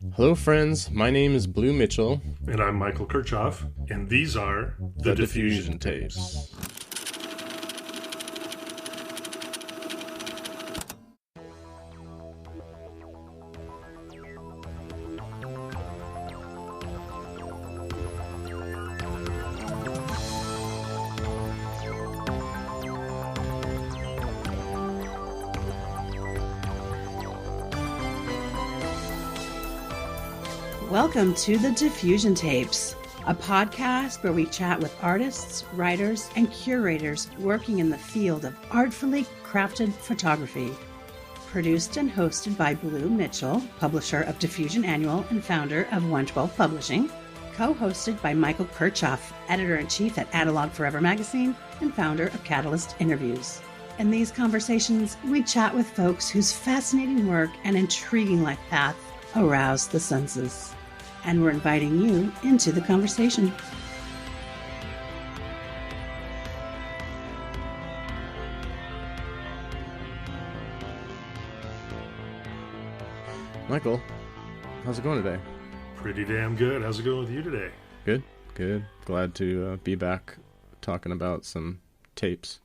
Hello, friends. My name is Blue Mitchell. And I'm Michael Kirchhoff, and these are the Diffusion Diffusion Tapes. Tapes. Welcome to the Diffusion Tapes, a podcast where we chat with artists, writers, and curators working in the field of artfully crafted photography. Produced and hosted by Blue Mitchell, publisher of Diffusion Annual and founder of 112 Publishing. Co-hosted by Michael Kirchhoff, editor-in-chief at Analog Forever magazine and founder of Catalyst Interviews. In these conversations, we chat with folks whose fascinating work and intriguing life path arouse the senses. And we're inviting you into the conversation. Michael, how's it going today? Pretty damn good. How's it going with you today? Good, good. Glad to be back talking about some tapes.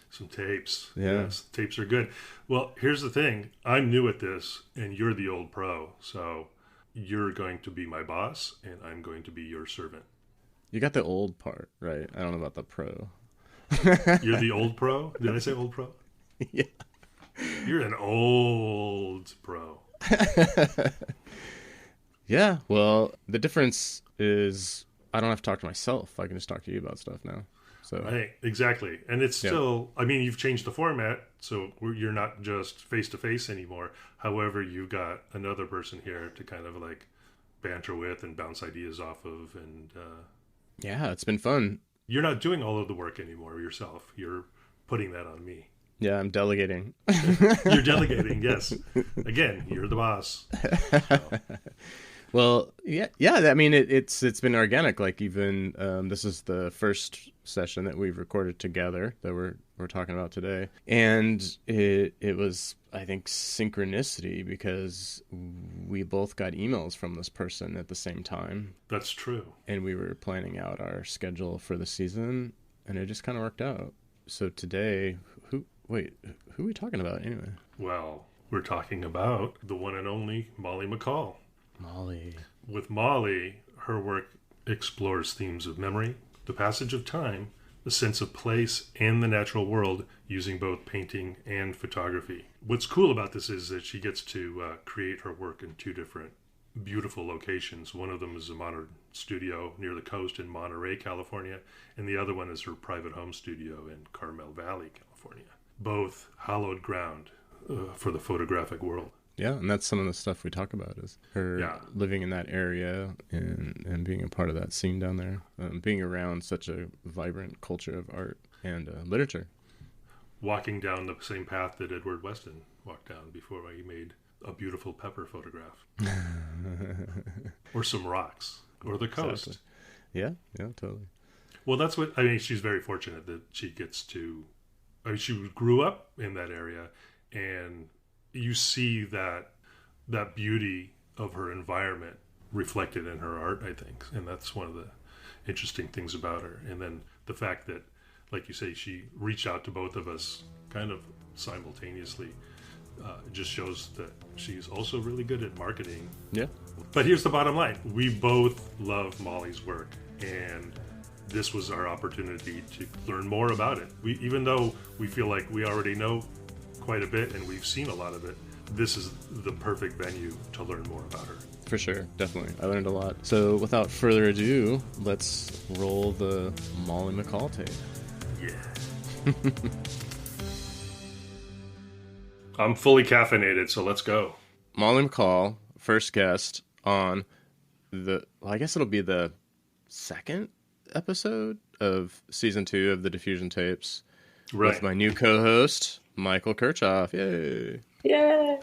Some tapes. Yeah. Yes, tapes are good. Well, here's the thing. I'm new at this, and you're the old pro. So you're going to be my boss, and I'm going to be your servant. You got the old part, right? I don't know about the pro. You're the old pro? Did I say old pro? Yeah. You're an old pro. Yeah, well, the difference is I don't have to talk to myself. I can just talk to you about stuff now. So Right, exactly. And it's still, I mean, you've changed the format, so you're not just face-to-face anymore. However, you've got another person here to kind of like banter with and bounce ideas off of. And yeah, it's been fun. you're not doing all of the work anymore yourself. You're putting that on me. Yeah, I'm delegating. You're delegating, yes. Again, you're the boss. So, Well, yeah. I mean, it's been organic. Like even this is the first session that we've recorded together that we're talking about today, and it was, I think, synchronicity because we both got emails from this person at the same time, that's true. and we were planning out our schedule for the season, and it just kind of worked out. So today, who are we talking about anyway? Well, we're talking about the one and only Molly McCall. Molly. With Molly, her work explores themes of memory, the passage of time, the sense of place, and the natural world using both painting and photography. What's cool about this is that she gets to create her work in two different beautiful locations. One of them is a modern studio near the coast in Monterey, California, and the other one is her private home studio in Carmel Valley, California. Both hallowed ground for the photographic world. Yeah, and that's some of the stuff we talk about is her Yeah. living in that area and being a part of that scene down there, being around such a vibrant culture of art and literature. Walking down the same path that Edward Weston walked down before he made a beautiful pepper photograph. Or some rocks. Or the coast. Exactly. Yeah, totally. Well, that's what, I mean, she's very fortunate that she gets to, I mean, she grew up in that area, and you see that beauty of her environment reflected in her art, I think. And that's one of the interesting things about her. And then the fact that, like you say, she reached out to both of us kind of simultaneously just shows that she's also really good at marketing. Yeah. But here's the bottom line. We both love Molly's work, and this was our opportunity to learn more about it. Even though we feel like we already know quite a bit and we've seen a lot of it, this is the perfect venue to learn more about her. For sure, definitely. I learned a lot. So without further ado, let's roll the Molly McCall tape. Yeah. I'm fully caffeinated, so let's go. Molly McCall, first guest on I guess it'll be the second episode of season 2 of the Diffusion Tapes. Right. With my new co-host, Michael Kirchhoff. Yay. Yay!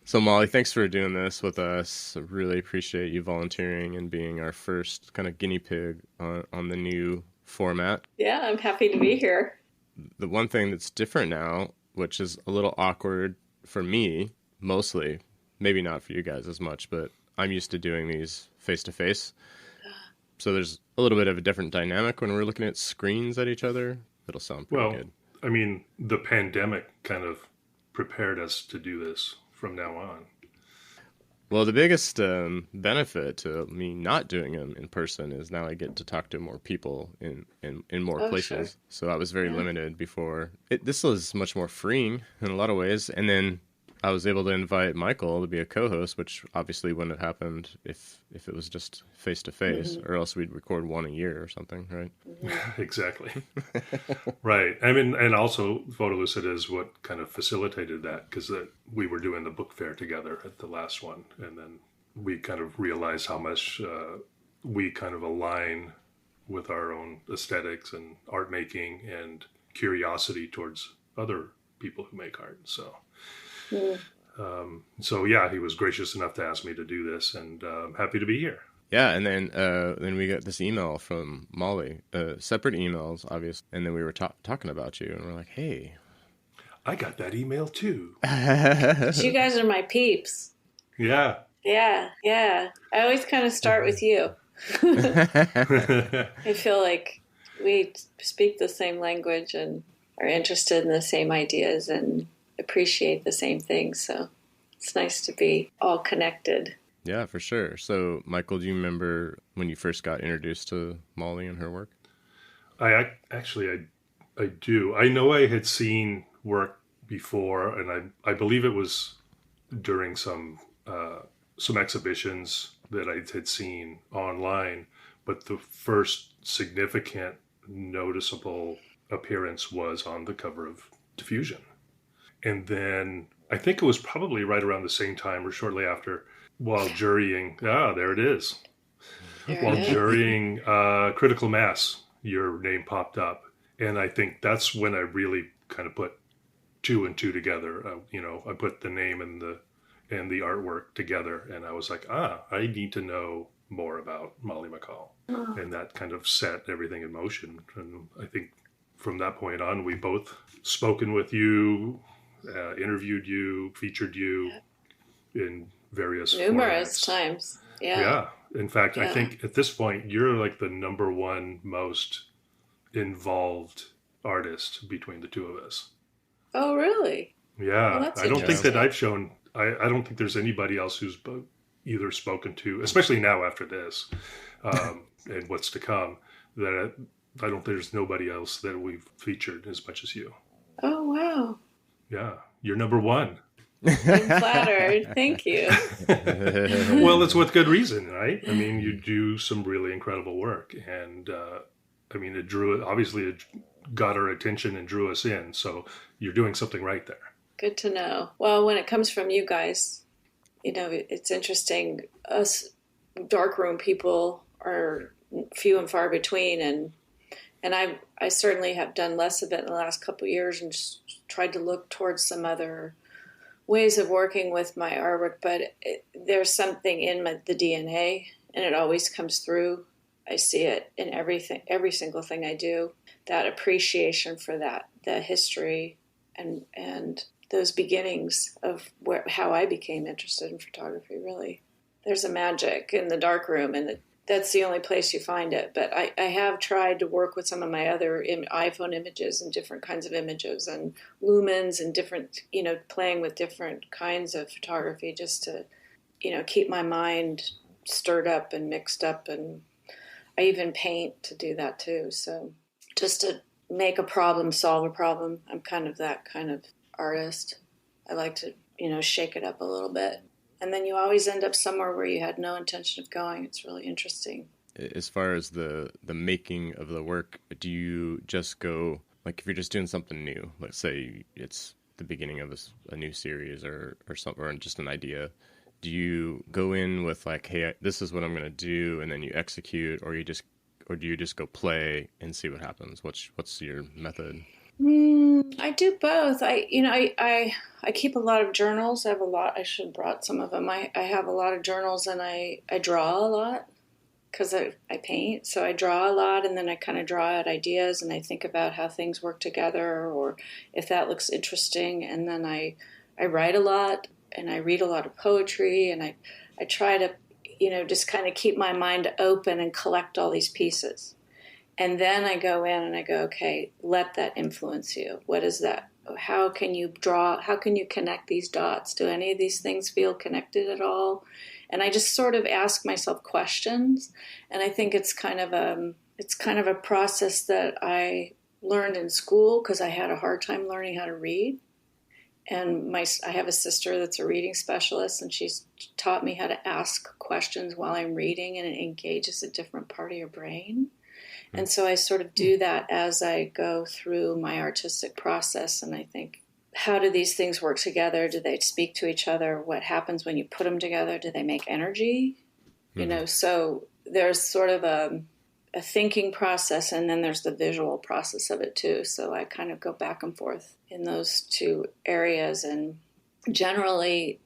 So Molly, thanks for doing this with us. I really appreciate you volunteering and being our first kind of guinea pig on the new format. Yeah, I'm happy to be here. The one thing that's different now, which is a little awkward for me, mostly, maybe not for you guys as much, but I'm used to doing these face to face. So there's a little bit of a different dynamic when we're looking at screens at each other. It'll sound pretty good. I mean, the pandemic kind of prepared us to do this from now on. Well, the biggest benefit to me not doing them in person is now I get to talk to more people in more places. Sure. So I was very limited before. This was much more freeing in a lot of ways. And then I was able to invite Michael to be a co-host, which obviously wouldn't have happened if it was just face-to-face, or else we'd record one a year or something, right? Exactly. Right. I mean, and also Photolucid is what kind of facilitated that, because we were doing the book fair together at the last one, and then we kind of realized how much we kind of align with our own aesthetics and art making and curiosity towards other people who make art. So yeah, he was gracious enough to ask me to do this, and I'm happy to be here. Yeah, and then we got this email from Molly, separate emails, obviously, and then we were talking about you, and we're like, hey. I got that email too. You guys are my peeps. Yeah. Yeah. I always kind of start with you. I feel like we speak the same language and are interested in the same ideas and appreciate the same things. So it's nice to be all connected. Yeah, for sure. So, Michael, do you remember when you first got introduced to Molly and her work? I do. I know I had seen work before, and I believe it was during some exhibitions that I had seen online. But the first significant, noticeable appearance was on the cover of Diffusion. And then I think it was probably right around the same time or shortly after, while jurying, there it is. While jurying Critical Mass, your name popped up. And I think that's when I really kind of put two and two together. I put the name and the artwork together, and I was like, I need to know more about Molly McCall. Oh. And that kind of set everything in motion. And I think from that point on, we both spoken with you, interviewed you, featured you in numerous formats. Times. Yeah. In fact, I think at this point, you're like the number one most involved artist between the two of us. Oh, really? Yeah. Well, I don't think that I've shown, I don't think there's anybody else who's either spoken to, especially now after this and what's to come, that I don't think there's nobody else that we've featured as much as you. Oh, wow. Yeah. You're number one. I'm flattered. Thank you. Well, it's with good reason, right? I mean, you do some really incredible work, and it got our attention and drew us in. So you're doing something right there. Good to know. Well, when it comes from you guys, it's interesting. Us darkroom people are few and far between, and I certainly have done less of it in the last couple of years and just tried to look towards some other ways of working with my artwork, but there's something in the DNA, and it always comes through. I see it in every single thing I do. That appreciation for that, the history, and those beginnings of how I became interested in photography. Really, there's a magic in the darkroom, and that's the only place you find it. But I have tried to work with some of my other iPhone images and different kinds of images and lumens and different, playing with different kinds of photography just to, keep my mind stirred up and mixed up. And I even paint to do that too. So just to make a problem, solve a problem. I'm kind of that kind of artist. I like to, shake it up a little bit. And then you always end up somewhere where you had no intention of going. It's really interesting. As far as the making of the work, do you just go, like if you're just doing something new, let's say it's the beginning of a new series or something, or just an idea, do you go in with like, hey, this is what I'm going to do, and then you execute, or do you just go play and see what happens? What's your method? I do both. I keep a lot of journals. I have a lot. I should have brought some of them. I have a lot of journals, and I draw a lot because I paint. So I draw a lot, and then I kind of draw out ideas, and I think about how things work together or if that looks interesting. And then I write a lot, and I read a lot of poetry, and I try to, just kind of keep my mind open and collect all these pieces. And then I go in and I go, okay, let that influence you. What is that? How can you draw? How can you connect these dots? Do any of these things feel connected at all? And I just sort of ask myself questions. And I think it's kind of a process that I learned in school because I had a hard time learning how to read. And I have a sister that's a reading specialist, and she's taught me how to ask questions while I'm reading, and it engages a different part of your brain. And so I sort of do that as I go through my artistic process. And I think, how do these things work together? Do they speak to each other? What happens when you put them together? Do they make energy? So there's sort of a thinking process, and then there's the visual process of it too. So I kind of go back and forth in those two areas. And generally,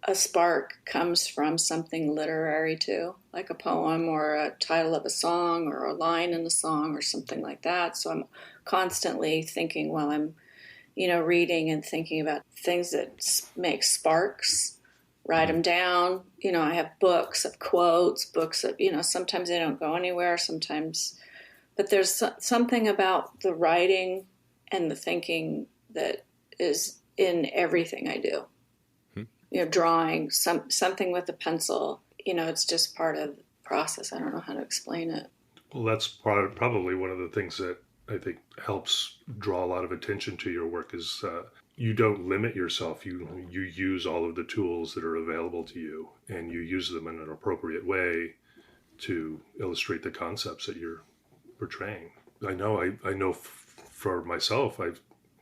a spark comes from something literary too, like a poem or a title of a song or a line in a song or something like that. So I'm constantly thinking while I'm, reading and thinking about things that make sparks, write them down. I have books of quotes, books of, sometimes they don't go anywhere, sometimes, but there's something about the writing and the thinking that is in everything I do. Drawing something with a pencil, it's just part of the process. I don't know how to explain it. Well, that's probably one of the things that I think helps draw a lot of attention to your work is you don't limit yourself. You use all of the tools that are available to you, and you use them in an appropriate way to illustrate the concepts that you're portraying. I know for myself,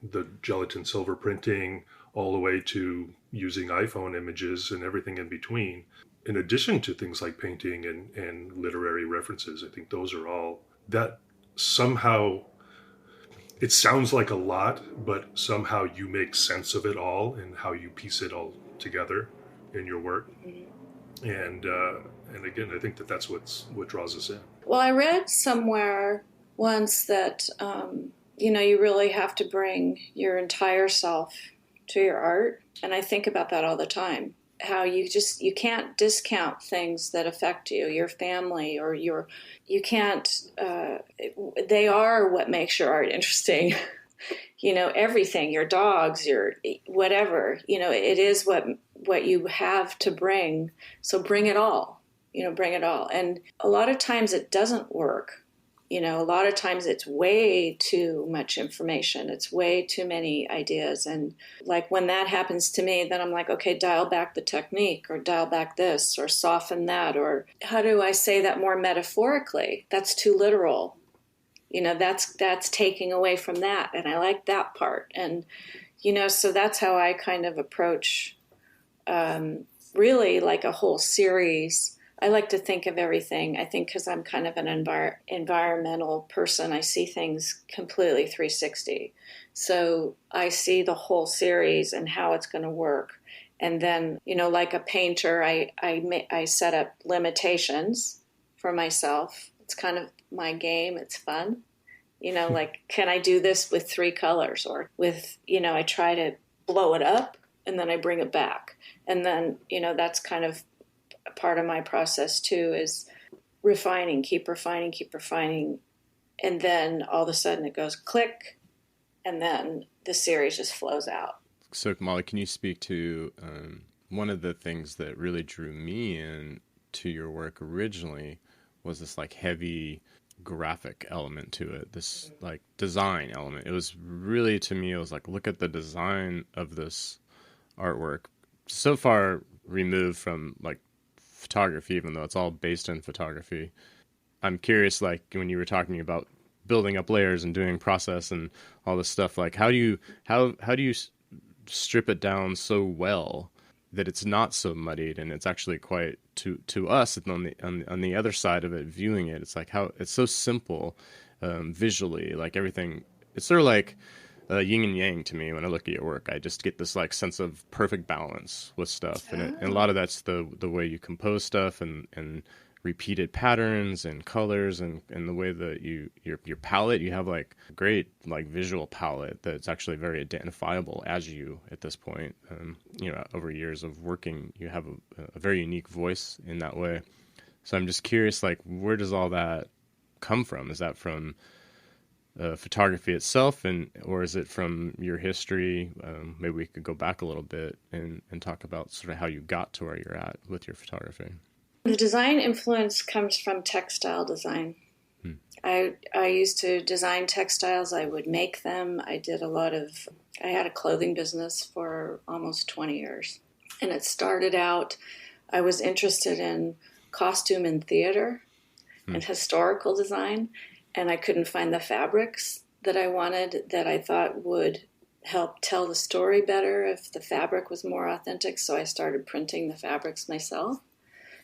the gelatin silver printing all the way to using iPhone images and everything in between, in addition to things like painting and literary references. I think those are all that somehow, it sounds like a lot, but somehow you make sense of it all and how you piece it all together in your work. And again, I think that's what draws us in. Well, I read somewhere once that, you really have to bring your entire self to your art. And I think about that all the time. How you can't discount things that affect you, your family, or you can't, they are what makes your art interesting. Everything, your dogs, your whatever, it is what you have to bring. So bring it all, bring it all. And a lot of times it doesn't work. A lot of times it's way too much information. It's way too many ideas. And like when that happens to me, then I'm like, okay, dial back the technique, or dial back this, or soften that, or how do I say that more metaphorically? That's too literal. That's taking away from that. And I like that part. And, so that's how I kind of approach really like a whole series. I like to think of everything. I think because I'm kind of an environmental person, I see things completely 360. So I see the whole series and how it's going to work. And then, like a painter, I set up limitations for myself. It's kind of my game. It's fun. Like, can I do this with 3 colors? Or with, I try to blow it up and then I bring it back. And then, that's kind of part of my process too, is refining, keep refining. And then all of a sudden it goes click, and then the series just flows out. So Molly, can you speak to one of the things that really drew me in to your work originally was this like heavy graphic element to it, this like design element. It was really, to me, it was like, look at the design of this artwork. So far removed from like photography, even though it's all based in photography. I'm curious, like when you were talking about building up layers and doing process and all this stuff, like how do you strip it down so well that it's not so muddied and it's actually quite to us and on the other side of it viewing it, it's like how it's so simple visually, like everything. It's sort of like yin and yang to me when I look at your work. I just get this like sense of perfect balance with stuff, and a lot of that's the way you compose stuff and repeated patterns and colors, and the way that your palette, you have like a great like visual palette that's actually very identifiable as you at this point. Over years of working, you have a very unique voice in that way. So I'm just curious, like, where does all that come from? Is that from photography itself, or is it from your history? Maybe we could go back a little bit and talk about sort of how you got to where you're at with your photography. The design influence comes from textile design. I used to design textiles. I would make them. I had a clothing business for almost 20 years. And it started out, I was interested in costume and theater and historical design. And I couldn't find the fabrics that I wanted, that I thought would help tell the story better if the fabric was more authentic. So I started printing the fabrics myself.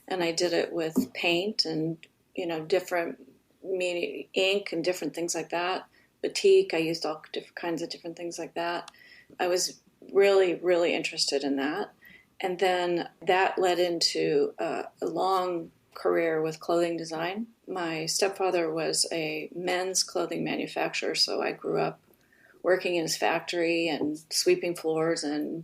And I did it with paint and, different ink and different things like that. Batik, I used all different kinds of different things like that. I was really, really interested in that. And then that led into a long career with clothing design. My stepfather was a men's clothing manufacturer, so I grew up working in his factory and sweeping floors and,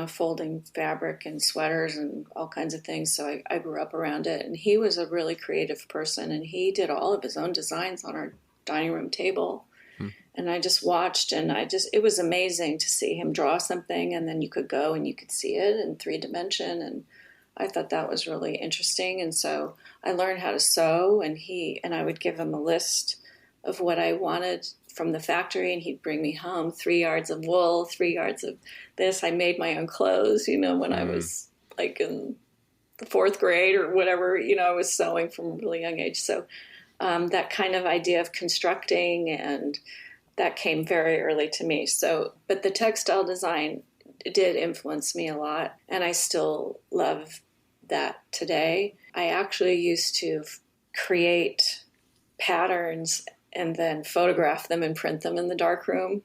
folding fabric and sweaters and all kinds of things. So I grew up around it. And he was a really creative person, and he did all of his own designs on our dining room table. And I just watched, and it was amazing to see him draw something, and then you could go and you could see it in 3D. And I thought that was really interesting. And so I learned how to sew, and I would give him a list of what I wanted from the factory, and he'd bring me home 3 yards of wool, 3 yards of this. I made my own clothes, when I was like in the 4th grade or whatever, I was sewing from a really young age. So that kind of idea of constructing, and that came very early to me. So, but the textile design did influence me a lot, and I still love that today. I actually used to create patterns and then photograph them and print them in the darkroom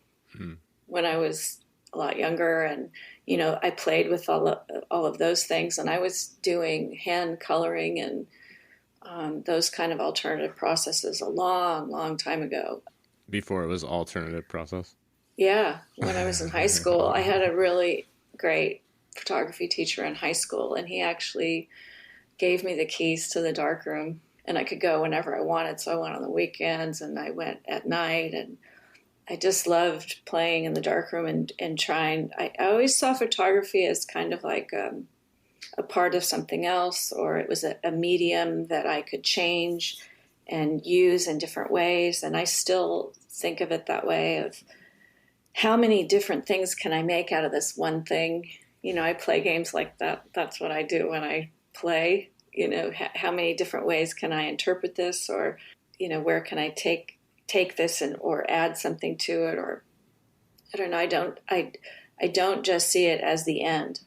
when I was a lot younger. And, I played with all of those things, and I was doing hand coloring and those kind of alternative processes a long, long time ago. Before it was alternative process? Yeah. When I was in high school, I had a really great photography teacher in high school, and he actually gave me the keys to the darkroom, and I could go whenever I wanted. So I went on the weekends, and I went at night, and I just loved playing in the darkroom and trying. I always saw photography as kind of like a part of something else, or it was a medium that I could change and use in different ways. And I still think of it that way, of how many different things can I make out of this one thing? I play games like that. That's what I do when I play. How many different ways can I interpret this, or, where can I take this or add something to it? Or I don't know. I don't just see it as the end.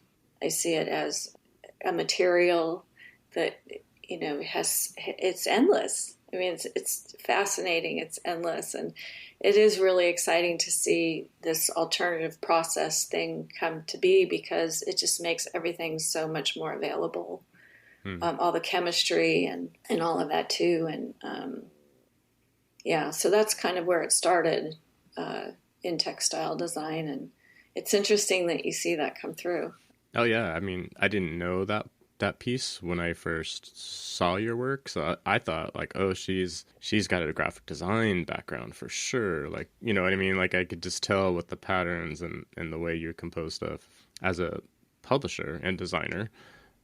I see it as a material that, it's endless. I mean, it's fascinating. It's endless. And it is really exciting to see this alternative process thing come to be, because it just makes everything so much more available. All the chemistry and all of that too. And so that's kind of where it started in textile design. And it's interesting that you see that come through. Oh, yeah. I mean, I didn't know that piece when I first saw your work. So I thought like, oh, she's got a graphic design background for sure. Like, you know what I mean? Like I could just tell with the patterns and the way you compose stuff. As a publisher and designer,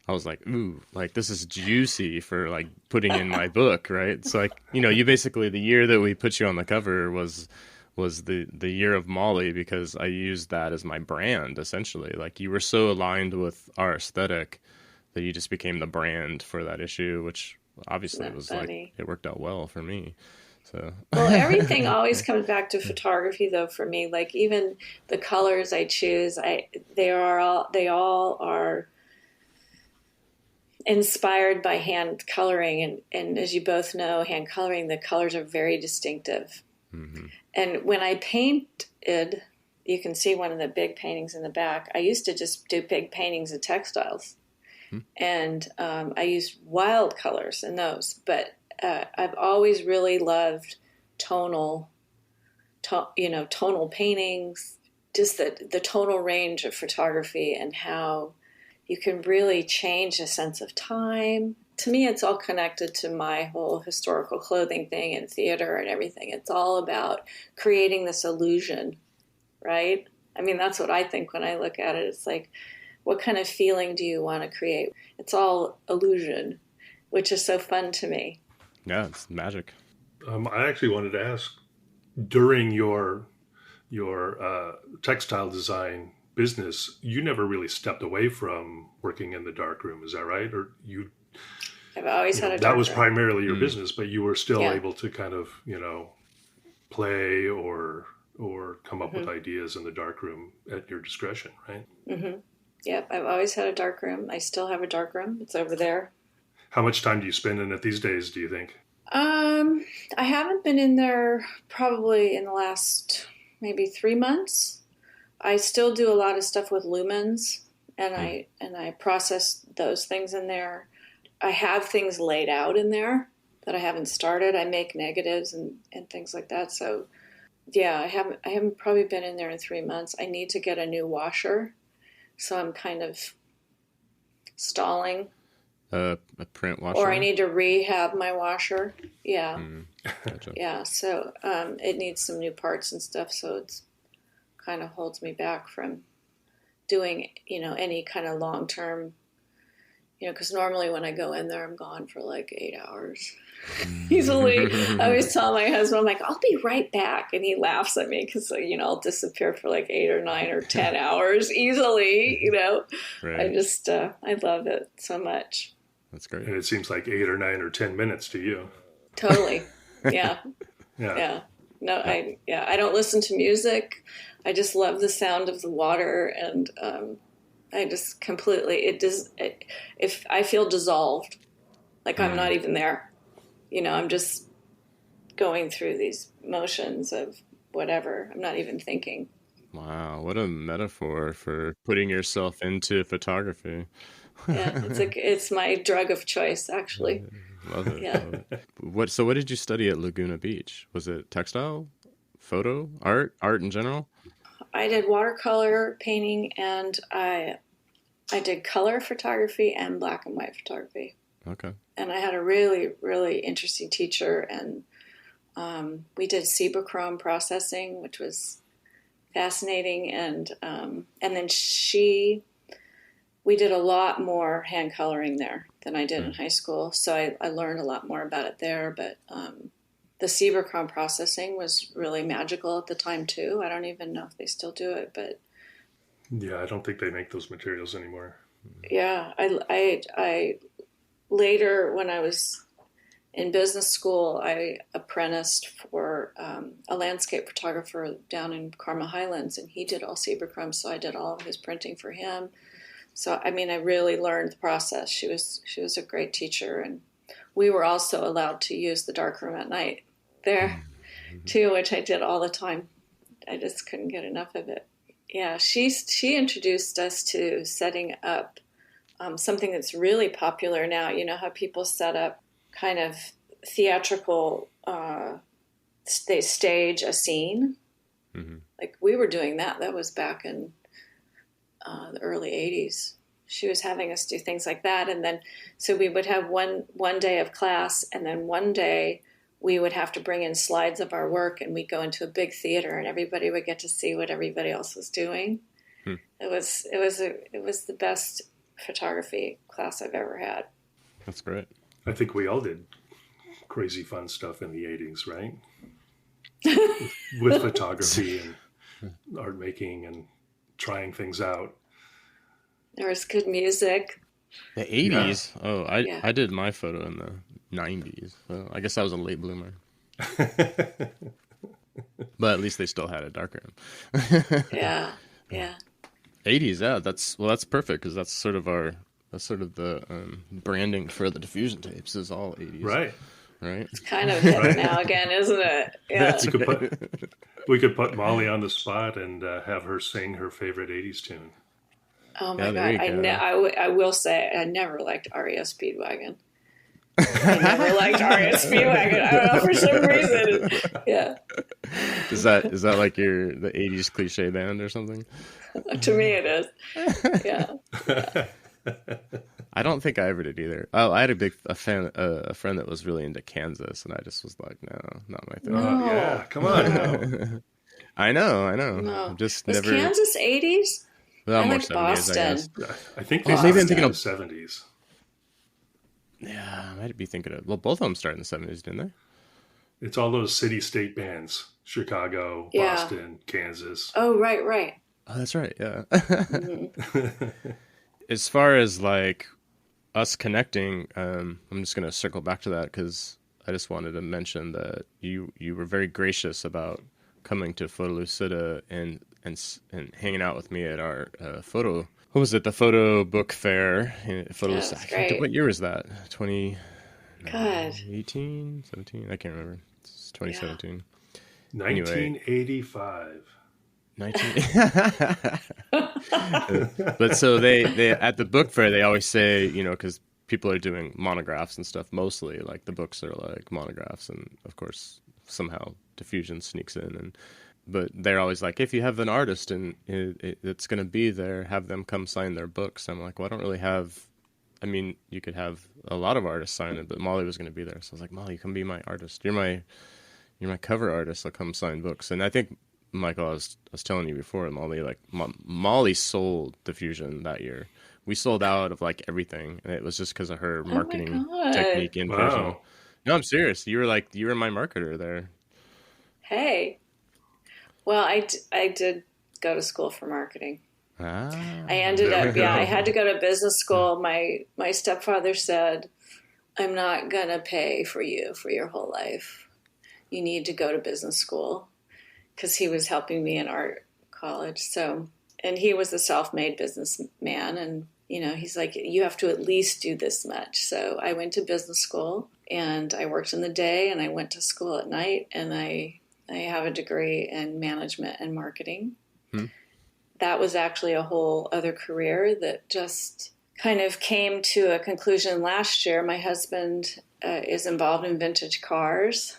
I was like, ooh, like this is juicy for like putting in my book, right? It's like, you basically, the year that we put you on the cover was the year of Molly, because I used that as my brand, essentially. Like you were so aligned with our aesthetic that you just became the brand for that issue, which obviously was funny. Like, it worked out well for me. So well, everything always comes back to photography though, for me. Like even the colors I choose, they all are inspired by hand coloring. And as you both know, hand coloring, the colors are very distinctive. Mm-hmm. And when I painted, you can see one of the big paintings in the back. I used to just do big paintings of textiles. And I use wild colors in those. But I've always really loved tonal paintings, just the tonal range of photography and how you can really change a sense of time. To me, it's all connected to my whole historical clothing thing and theater and everything. It's all about creating this illusion, right? I mean, that's what I think when I look at it. It's like, what kind of feeling do you want to create? It's all illusion, which is so fun to me. Yeah, it's magic. I actually wanted to ask, during your textile design business, you never really stepped away from working in the darkroom, is that right? Or I've always had a that was darkroom. primarily your business, but you were still Yeah. able to kind of, play or come up with ideas in the darkroom at your discretion, right? Yep, I've always had a darkroom. I still have a darkroom. It's over there. How much time do you spend in it these days, do you think? I haven't been in there probably in the last maybe 3 months. I still do a lot of stuff with lumens, and I process those things in there. I have things laid out in there that I haven't started. I make negatives and things like that. So yeah, I haven't probably been in there in 3 months. I need to get a new washer, so I'm kind of stalling. A print washer? Or I need to rehab my washer. Yeah. Gotcha. Yeah. So it needs some new parts and stuff. So it's kind of holds me back from doing, any kind of long-term, because normally when I go in there, I'm gone for like 8 hours easily. I always tell my husband, I'm like, I'll be right back. And he laughs at me because, I'll disappear for like 8 or 9 or 10 hours easily, Right. I just, I love it so much. That's great. And it seems like 8 or 9 or 10 minutes to you. Totally. Yeah. Yeah. Yeah. No, I don't listen to music. I just love the sound of the water, and I just completely, if I feel dissolved, like I'm not even there, I'm just going through these motions of whatever. I'm not even thinking. Wow, what a metaphor for putting yourself into photography. Yeah, it's my drug of choice, actually. Love it. Yeah. Love it. So what did you study at Laguna Beach? Was it textile, photo, art in general? I did watercolor painting, and I did color photography and black and white photography. Okay. And I had a really, really interesting teacher, and we did Cibachrome processing, which was fascinating. And then we did a lot more hand coloring there than I did in high school. So I learned a lot more about it there. But the Cibachrome processing was really magical at the time too. I don't even know if they still do it, but Yeah, I don't think they make those materials anymore. yeah, I later, when I was in business school, I apprenticed for a landscape photographer down in Karma Highlands, and he did all Cibachrome, so I did all of his printing for him. So, I really learned the process. She was a great teacher, and we were also allowed to use the darkroom at night there too, which I did all the time. I just couldn't get enough of it. Yeah, she introduced us to setting up something that's really popular now. You know how people set up kind of theatrical, they stage a scene? Mm-hmm. Like we were doing that. That was back in the early 80s. She was having us do things like that. And then, so we would have one day of class, and then one day we would have to bring in slides of our work, and we'd go into a big theater, and everybody would get to see what everybody else was doing. It was the best photography class I've ever had. That's great. I think we all did crazy fun stuff in the 80s, right? With photography and art making and trying things out. There was good music. The 80s? Yeah. Oh, Yeah. I did my photo in the 90s. Well, I guess I was a late bloomer. But at least they still had a darkroom. Yeah. Yeah. 80s, yeah. That's perfect, because that's sort of the branding for the diffusion tapes is all 80s. Right. Right? It's kind of hip now again, isn't it? Yeah. We could put Molly on the spot and have her sing her favorite 80s tune. Oh my Yeah, there God. you go. I will say I never liked REO Speedwagon. I never liked REO Speedwagon. I don't know, for some reason. Yeah. Is that like the 80s cliche band or something? To me it is. Yeah. I don't think I ever did either. Oh, I had a friend that was really into Kansas, and I just was like, no, not my thing. Oh, yeah, come on now. I know. No. I'm just Was never. Kansas 80s? Well, I more like 70s, I guess. Boston. I think they Maybe I'm started thinking in of. the 70s. Yeah, I might be thinking of. Well, both of them started in the 70s, didn't they? It's all those city-state bands. Chicago, Yeah. Boston, Kansas. Oh, right. Oh, that's right. Yeah. Mm-hmm. As far as like us connecting, I'm just gonna circle back to that because I just wanted to mention that you were very gracious about coming to Photo Lucida and hanging out with me at our photo. What was it? The photo book fair. Photo That's Lucida. great. What year was that? God. 18, 17? I can't remember. It's 2017. 1985. 19. But so they at the book fair they always say, because people are doing monographs and stuff mostly, like the books are like monographs, and of course somehow diffusion sneaks in, but they're always like, if you have an artist and it's going to be there, have them come sign their books. I'm like, well, I don't really have. I mean, you could have a lot of artists sign it, but Molly was going to be there, so I was like, Molly, come be my artist. You're my cover artist. I'll come sign books. And I think, Michael, I was telling you before, Molly, like Molly sold Diffusion that year. We sold out of like everything, and it was just because of her marketing technique in person. Wow. No, I'm serious. You were my marketer there. Hey. Well, I did go to school for marketing. Ah. I ended up, I had to go to business school. My stepfather said, I'm not going to pay for you for your whole life. You need to go to business school, because he was helping me in art college. So, and he was a self-made businessman. And, he's like, you have to at least do this much. So I went to business school, and I worked in the day, and I went to school at night, and I have a degree in management and marketing. That was actually a whole other career that just kind of came to a conclusion last year. My husband is involved in vintage cars.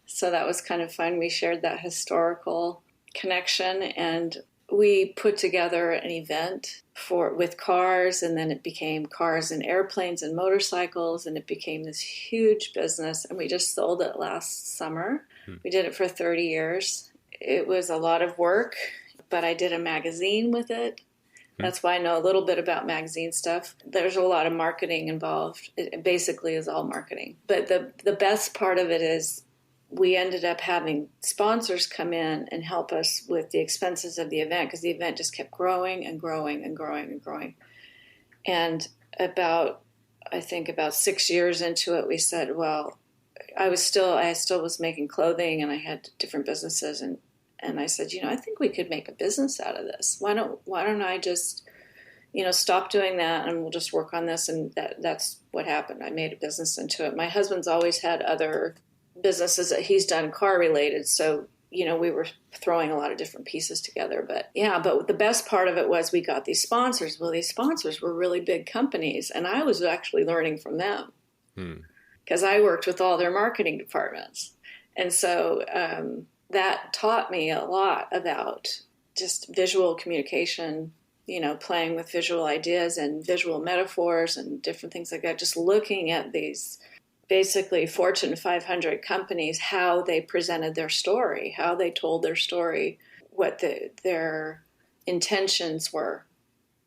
So that was kind of fun. We shared that historical connection, and we put together an event with cars, and then it became cars and airplanes and motorcycles, and it became this huge business, and we just sold it last summer. We did it for 30 years. It was a lot of work, but I did a magazine with it. That's why I know a little bit about magazine stuff. There's a lot of marketing involved. It basically is all marketing. But the best part of it is we ended up having sponsors come in and help us with the expenses of the event, because the event just kept growing and growing and growing and growing. And about 6 years into it, we said, well, I still was making clothing, and I had different businesses, and I said, I think we could make a business out of this. Why don't I just, stop doing that, and we'll just work on this? And that's what happened. I made a business into it. My husband's always had other businesses that he's done car related. So, we were throwing a lot of different pieces together. But the best part of it was we got these sponsors. Well, these sponsors were really big companies, and I was actually learning from them because I worked with all their marketing departments. And so that taught me a lot about just visual communication, playing with visual ideas and visual metaphors and different things like that. Just looking at these basically Fortune 500 companies, how they presented their story, how they told their story, what their intentions were.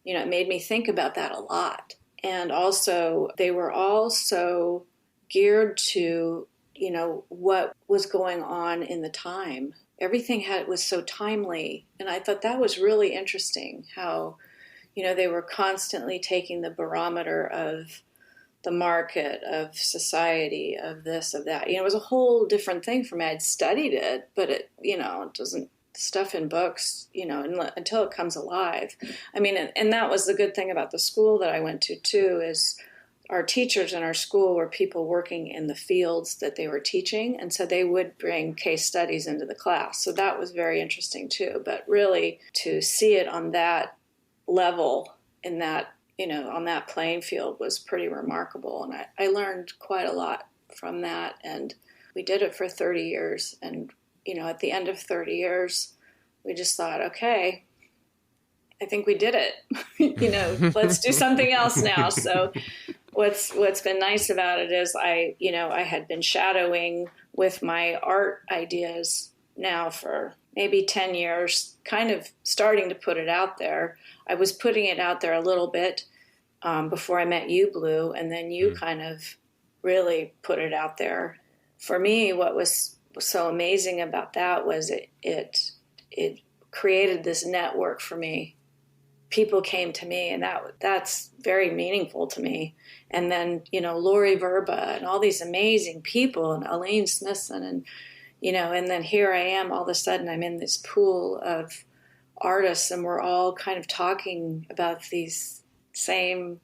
It made me think about that a lot. And also, they were all so geared to, what was going on in the time. Everything was so timely. And I thought that was really interesting how, they were constantly taking the barometer of the market, of society, of this, of that. It was a whole different thing for me. I'd studied it, but it doesn't, stuff in books, until it comes alive. I mean, and that was the good thing about the school that I went to too, is our teachers in our school were people working in the fields that they were teaching. And so they would bring case studies into the class. So that was very interesting too. But really to see it on that level in that, on that playing field was pretty remarkable. And I learned quite a lot from that. And we did it for 30 years. And, at the end of 30 years, we just thought, okay, I think we did it. Let's do something else now. So what's been nice about it is I had been shadowing with my art ideas now for maybe 10 years, kind of starting to put it out there. I was putting it out there a little bit before I met you, Blue, and then you kind of really put it out there. For me, what was so amazing about that was it created this network for me. People came to me, and that's very meaningful to me. And then, Lori Verba and all these amazing people, and Elaine Smithson, and and then here I am, all of a sudden I'm in this pool of artists, and we're all kind of talking about these same,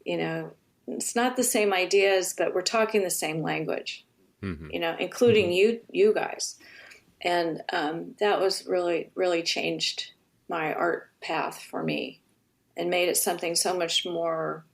it's not the same ideas, but we're talking the same language, including you guys. And that was really, really changed my art path for me and made it something so much more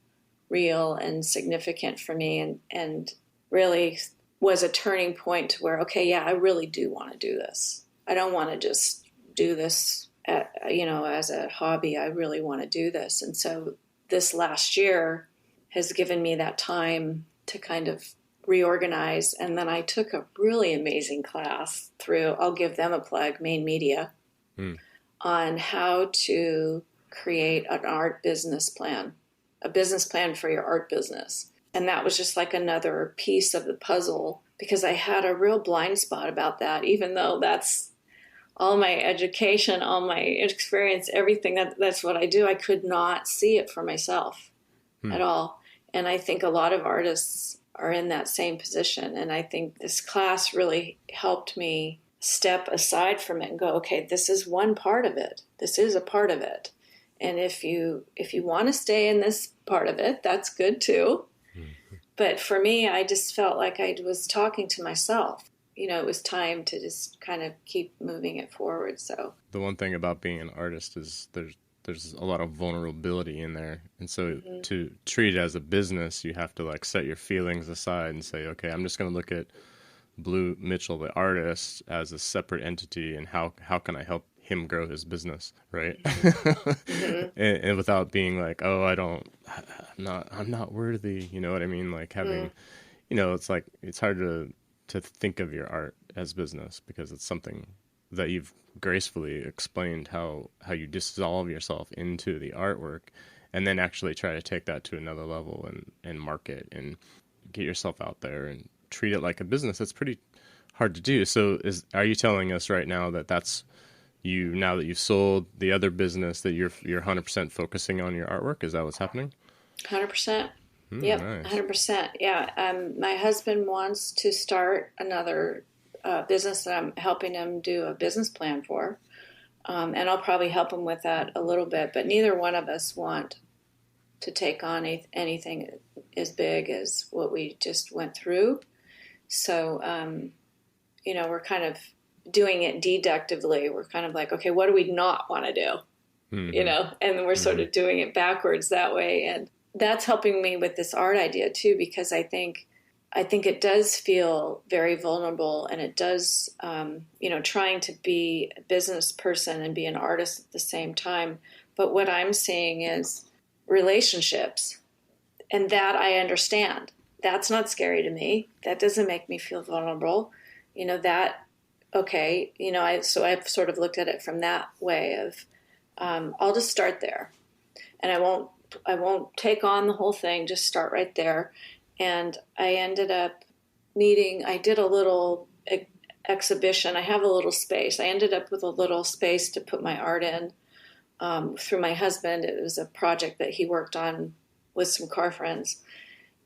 real and significant for me, and really was a turning point to where, okay, yeah, I really do want to do this. I don't want to just do this, as a hobby. I really want to do this. And so this last year has given me that time to kind of reorganize. And then I took a really amazing class through, I'll give them a plug, Main Media, on how to create an art business plan, a business plan for your art business. And that was just like another piece of the puzzle, because I had a real blind spot about that, even though that's all my education, all my experience, everything, that's what I do. I could not see it for myself at all. And I think a lot of artists are in that same position. And I think this class really helped me step aside from it and go, okay, this is one part of it. This is a part of it. And if you want to stay in this part of it, that's good too. But for me, I just felt like I was talking to myself. It was time to just kind of keep moving it forward. So the one thing about being an artist is there's a lot of vulnerability in there. And so to treat it as a business, you have to like set your feelings aside and say, okay, I'm just going to look at Blue Mitchell, the artist, as a separate entity, and how can I help him grow his business, right? and without being like, oh, I'm not worthy, you know what I mean? Like having, it's like, it's hard to think of your art as business, because it's something that you've gracefully explained how you dissolve yourself into the artwork, and then actually try to take that to another level and market and get yourself out there and treat it like a business. It's pretty hard to do. So are you telling us right now that that's you, now that you've sold the other business, that you're 100% focusing on your artwork? Is that what's happening? 100%. Yep, nice. 100%. Yeah. My husband wants to start another business that I'm helping him do a business plan for. And I'll probably help him with that a little bit, but neither one of us want to take on anything as big as what we just went through. So, we're kind of doing it deductively. We're kind of like, okay, what do we not want to do? And we're sort of doing it backwards that way. And that's helping me with this art idea too, because I think it does feel very vulnerable, and it does, trying to be a business person and be an artist at the same time. But what I'm seeing is relationships, and that I understand. That's not scary to me. That doesn't make me feel vulnerable. So I've sort of looked at it from that way of, I'll just start there, and I won't take on the whole thing, just start right there. And I ended up I did a little exhibition. I have a little space. I ended up with a little space to put my art in through my husband. It was a project that he worked on with some car friends.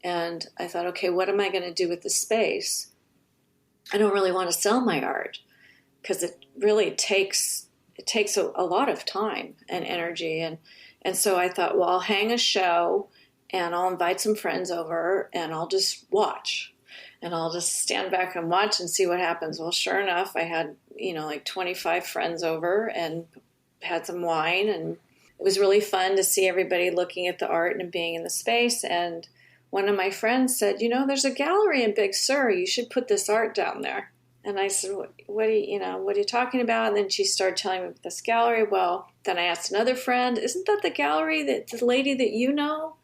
And I thought, okay, what am I going to do with the space? I don't really want to sell my art, because it really takes a lot of time and energy. And so I thought, well, I'll hang a show, and I'll invite some friends over, and I'll just watch, and I'll just stand back and watch and see what happens. Well, sure enough, I had, like 25 friends over and had some wine, and it was really fun to see everybody looking at the art and being in the space. And one of my friends said, there's a gallery in Big Sur. You should put this art down there. And I said, what are you talking about? And then she started telling me about this gallery. Well, then I asked another friend, isn't that the gallery that the lady that you know?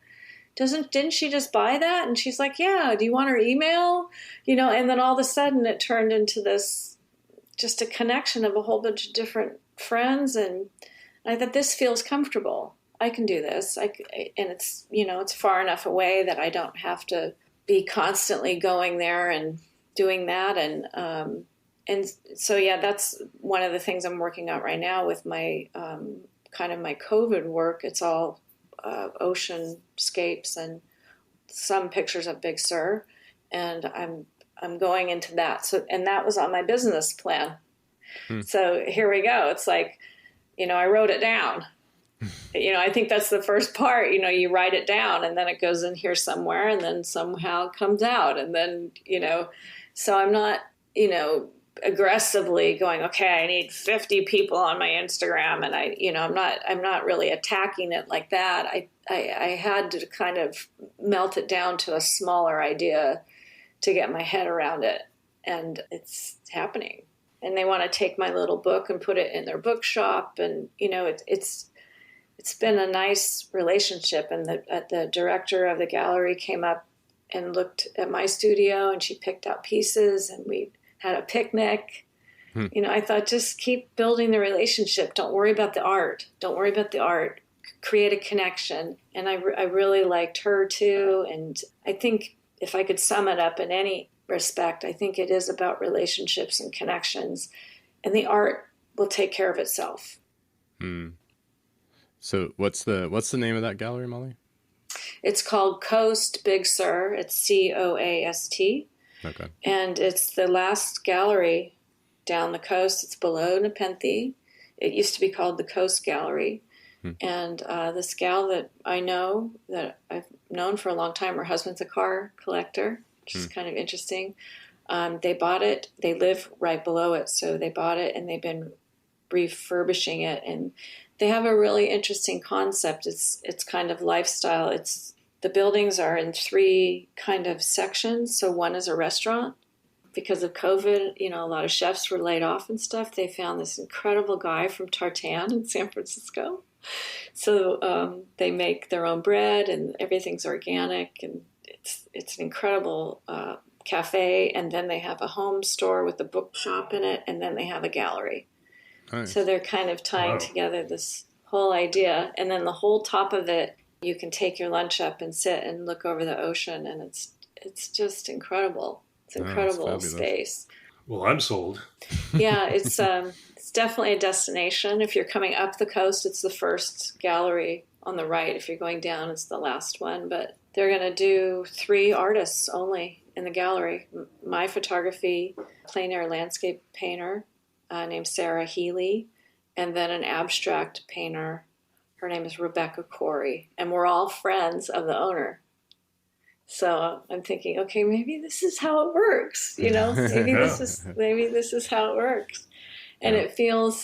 Didn't she just buy that? And she's like, yeah, do you want her email? And then all of a sudden it turned into this, just a connection of a whole bunch of different friends. And I thought, this feels comfortable. I can do this. And it's, it's far enough away that I don't have to be constantly going there and doing that. And so, yeah, that's one of the things I'm working on right now with my, kind of my COVID work. It's all oceanscapes and some pictures of Big Sur. And I'm going into that. So, and that was on my business plan. So here we go. It's like, I wrote it down. I think that's the first part. You write it down and then it goes in here somewhere and then somehow comes out. And then, so I'm not, aggressively going, okay, I need 50 people on my Instagram. And I'm not really attacking it like that. I had to kind of melt it down to a smaller idea to get my head around it. And it's happening. And they want to take my little book and put it in their bookshop. And, it's been a nice relationship. And the director of the gallery came up and looked at my studio and she picked out pieces and we had a picnic. I thought, just keep building the relationship. Don't worry about the art. Create a connection. And I really liked her too. And I think if I could sum it up in any respect, I think it is about relationships and connections, and the art will take care of itself. So what's the name of that gallery, Molly? It's called Coast Big Sur. It's COAST. Okay. And it's the last gallery down the coast. It's below Nepenthe. It used to be called the Coast Gallery. And this gal that I know, that I've known for a long time, her husband's a car collector, which is kind of interesting. They bought it. They live right below it. So they bought it and they've been refurbishing it. And they have a really interesting concept. It's kind of lifestyle. The buildings are in 3 kind of sections. So one is a restaurant. Because of COVID, a lot of chefs were laid off and stuff. They found this incredible guy from Tartan in San Francisco. So they make their own bread and everything's organic, and it's an incredible cafe. And then they have a home store with a bookshop in it, and then they have a gallery. Nice. So they're kind of tying together this whole idea. And then the whole top of it, you can take your lunch up and sit and look over the ocean, and it's just incredible. It's an incredible space. Well, I'm sold. Yeah, it's definitely a destination. If you're coming up the coast, it's the first gallery on the right. If you're going down, it's the last one. But they're going to do 3 artists only in the gallery. My photography, plein air landscape painter named Sarah Healy, and then an abstract painter. Her name is Rebecca Corey, and we're all friends of the owner. So I'm thinking, okay, maybe this is how it works. Maybe this is how it works. And it feels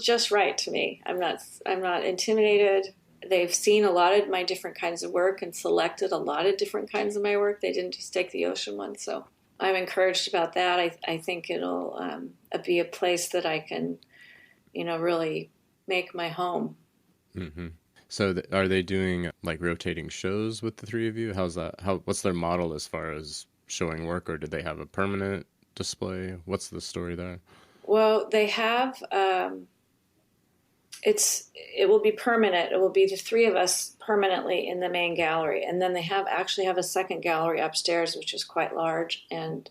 just right to me. I'm not intimidated. They've seen a lot of my different kinds of work and selected a lot of different kinds of my work. They didn't just take the ocean one. So I'm encouraged about that. I think it'll be a place that I can, really make my home. Mm-hmm. So are they doing like rotating shows with the 3 of you? How's that? What's their model as far as showing work, or did they have a permanent display? What's the story there? Well, they have, it will be permanent. It will be the 3 of us permanently in the main gallery. And then they actually have a second gallery upstairs, which is quite large. And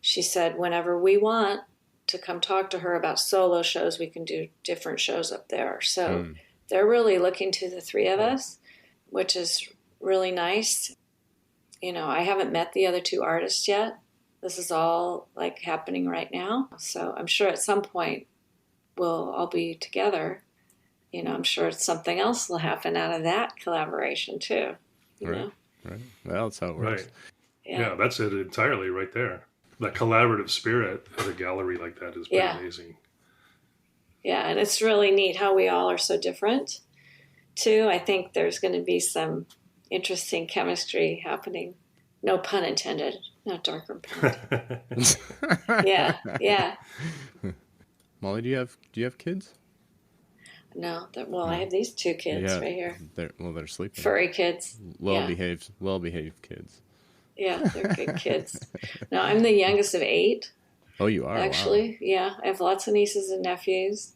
she said, whenever we want to come talk to her about solo shows, we can do different shows up there. So they're really looking to the 3 of us, which is really nice. I haven't met the other 2 artists yet. This is all like happening right now. So I'm sure at some point we'll all be together. I'm sure something else will happen out of that collaboration too. Right. Well, that's how it works. Right. Yeah, that's it entirely right there. That collaborative spirit at a gallery like that is pretty amazing. Yeah, and it's really neat how we all are so different. too. I think there's going to be some interesting chemistry happening. No pun intended. Not darkroom pun intended. Yeah. Molly, do you have kids? No, I have these two kids right here. They're sleeping. Furry kids. Well-behaved kids. Yeah, they're good kids. No, I'm the youngest of 8. Oh, you are? Actually, wow. Yeah. I have lots of nieces and nephews.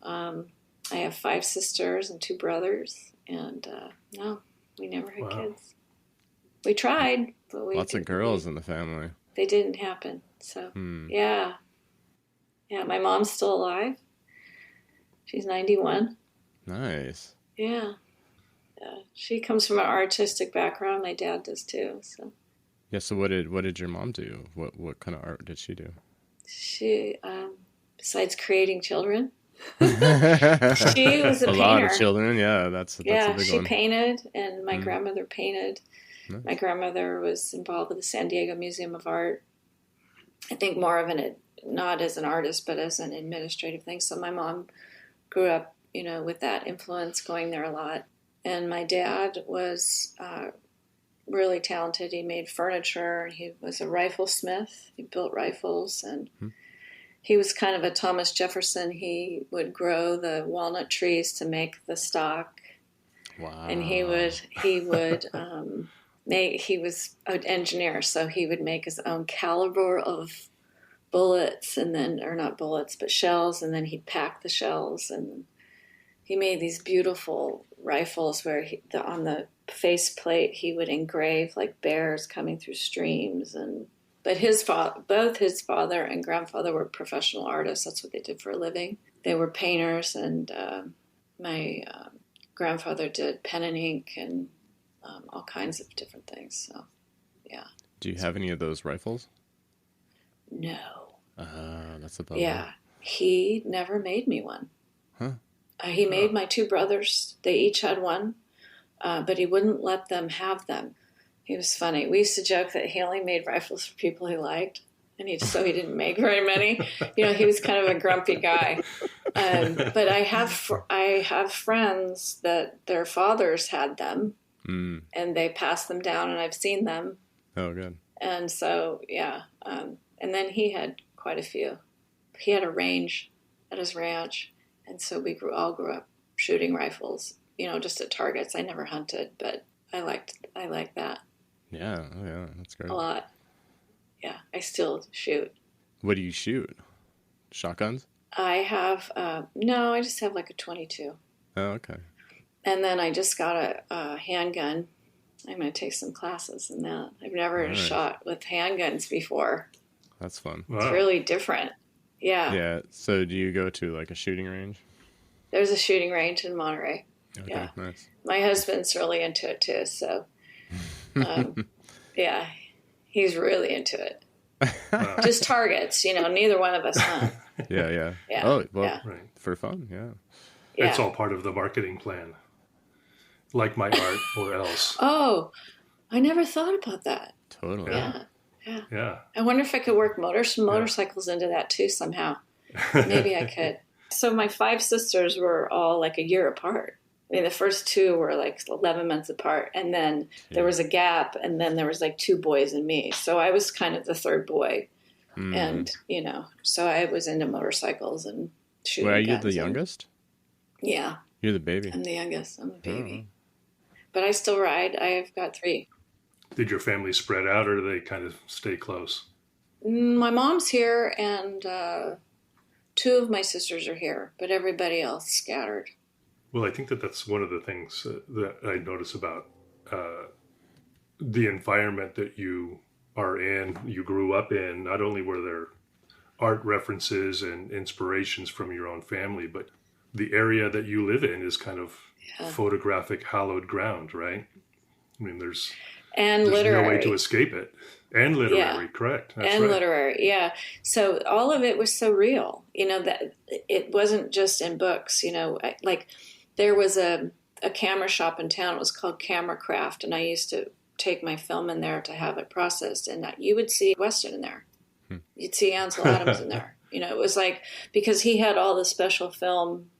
I have 5 sisters and 2 brothers. And no, we never had kids. We tried, but lots of girls in the family. They didn't happen. So, yeah. Yeah, my mom's still alive. She's 91. Nice. Yeah. She comes from an artistic background. My dad does too. So. Yeah. So what did your mom do? What kind of art did she do? She, besides creating children, she was a painter. Lot of children. Yeah, that's a big one. She painted, and my grandmother painted. Nice. My grandmother was involved with the San Diego Museum of Art. I think more of not as an artist, but as an administrative thing. So my mom grew up, with that influence, going there a lot. And my dad was really talented. He made furniture. He was a rifle smith. He built rifles, and he was kind of a Thomas Jefferson. He would grow the walnut trees to make the stock. Wow. And he was an engineer, so he would make his own caliber of bullets, or not bullets, but shells, and then he'd pack the shells. And he made these beautiful rifles where on the faceplate he would engrave like bears coming through streams. But both his father and grandfather were professional artists. That's what they did for a living. They were painters, and my grandfather did pen and ink and all kinds of different things. So, yeah. Do you have any of those rifles? No. That's a bummer. Yeah. He never made me one. Huh? He made my 2 brothers. They each had one, but he wouldn't let them have them. He was funny. We used to joke that he only made rifles for people he liked, and so he didn't make very many. He was kind of a grumpy guy. But I have friends that their fathers had them, and they passed them down, and I've seen them. Oh, good. And so, yeah. And then he had quite a few. He had a range at his ranch, and so we all grew up shooting rifles, just at targets. I never hunted, but I liked that. Yeah, oh yeah, that's great. A lot. Yeah, I still shoot. What do you shoot? Shotguns? I have, no, I just have like a 22. Oh, okay. And then I just got a handgun. I'm going to take some classes in that. I've never shot with handguns before. That's fun. Wow. It's really different. Yeah. Yeah. So do you go to like a shooting range? There's a shooting range in Monterey. Okay, yeah. Nice. My husband's really into it too. So, yeah, he's really into it. Wow. Just targets, neither one of us hunt. Yeah. Yeah. Oh, well, Yeah. Right. for fun, yeah. It's all part of the marketing plan. Like my art or else. Oh, I never thought about that. Totally. Yeah. I wonder if I could work motorcycles into that too somehow. Maybe I could. So my 5 sisters were all like a year apart. I mean, the first 2 were like 11 months apart, and then there was a gap, and then there was like 2 boys and me. So I was kind of the third boy, and so I was into motorcycles and shooting. Well, are you guns the youngest? Yeah, You're the baby. I'm the youngest. I'm the baby, but I still ride. I've got 3. Did your family spread out, or do they kind of stay close? My mom's here, and 2 of my sisters are here, but everybody else scattered. Well, I think that's one of the things that I notice about the environment that you are in, you grew up in. Not only were there art references and inspirations from your own family, but the area that you live in is kind of photographic hallowed ground, right? I mean, there's literary. no way to escape it. And literary, correct. That's right. Literary, yeah. So all of it was so real, that it wasn't just in books, like there was a camera shop in town. It was called Camera Craft, and I used to take my film in there to have it processed, and you would see Weston in there. You'd see Ansel Adams in there. It was like, because he had all the special film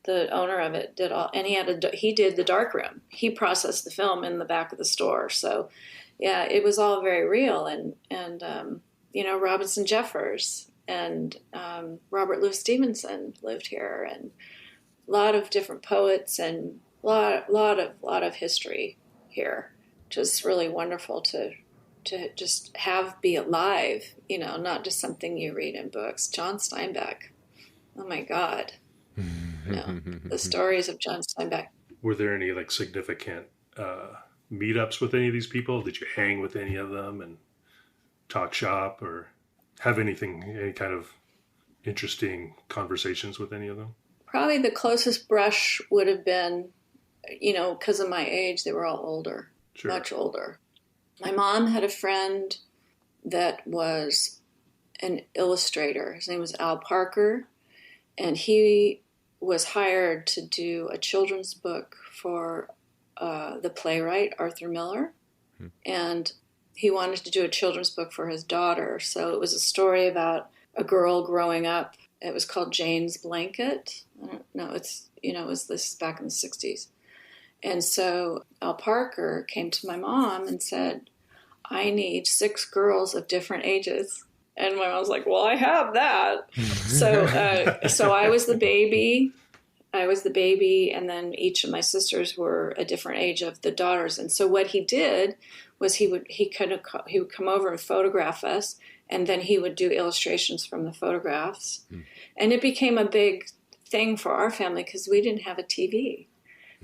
the owner of it, did all, and he did the darkroom. He processed the film in the back of the store. So, yeah, it was all very real. And Robinson Jeffers and Robert Louis Stevenson lived here, and a lot of different poets and lot of history here. Just really wonderful to just be alive, not just something you read in books. John Steinbeck, oh my God, the stories of John Steinbeck. Were there any like significant meetups with any of these people? Did you hang with any of them and talk shop or have any kind of interesting conversations with any of them? Probably the closest brush would have been, because of my age, they were all older, sure. Much older. My mom had a friend that was an illustrator. His name was Al Parker, and he was hired to do a children's book for the playwright Arthur Miller. And he wanted to do a children's book for his daughter. So it was a story about a girl growing up. It was called Jane's Blanket. I don't know. It was this back in the 60s. And so Al Parker came to my mom and said, I need 6 girls of different ages. And my mom was like, well, I have that. So I was the baby. And then each of my sisters were a different age of the daughters. And so what he did was he would come over and photograph us, and then he would do illustrations from the photographs. And it became a big thing for our family because we didn't have a TV.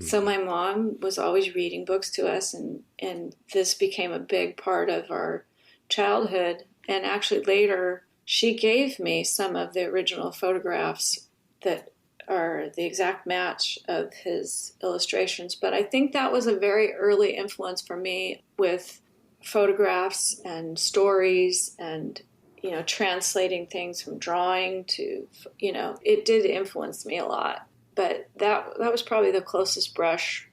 So my mom was always reading books to us, and this became a big part of our childhood. And actually later, she gave me some of the original photographs that are the exact match of his illustrations. But I think that was a very early influence for me with photographs and stories and, translating things from drawing to, it did influence me a lot. But that was probably the closest brush.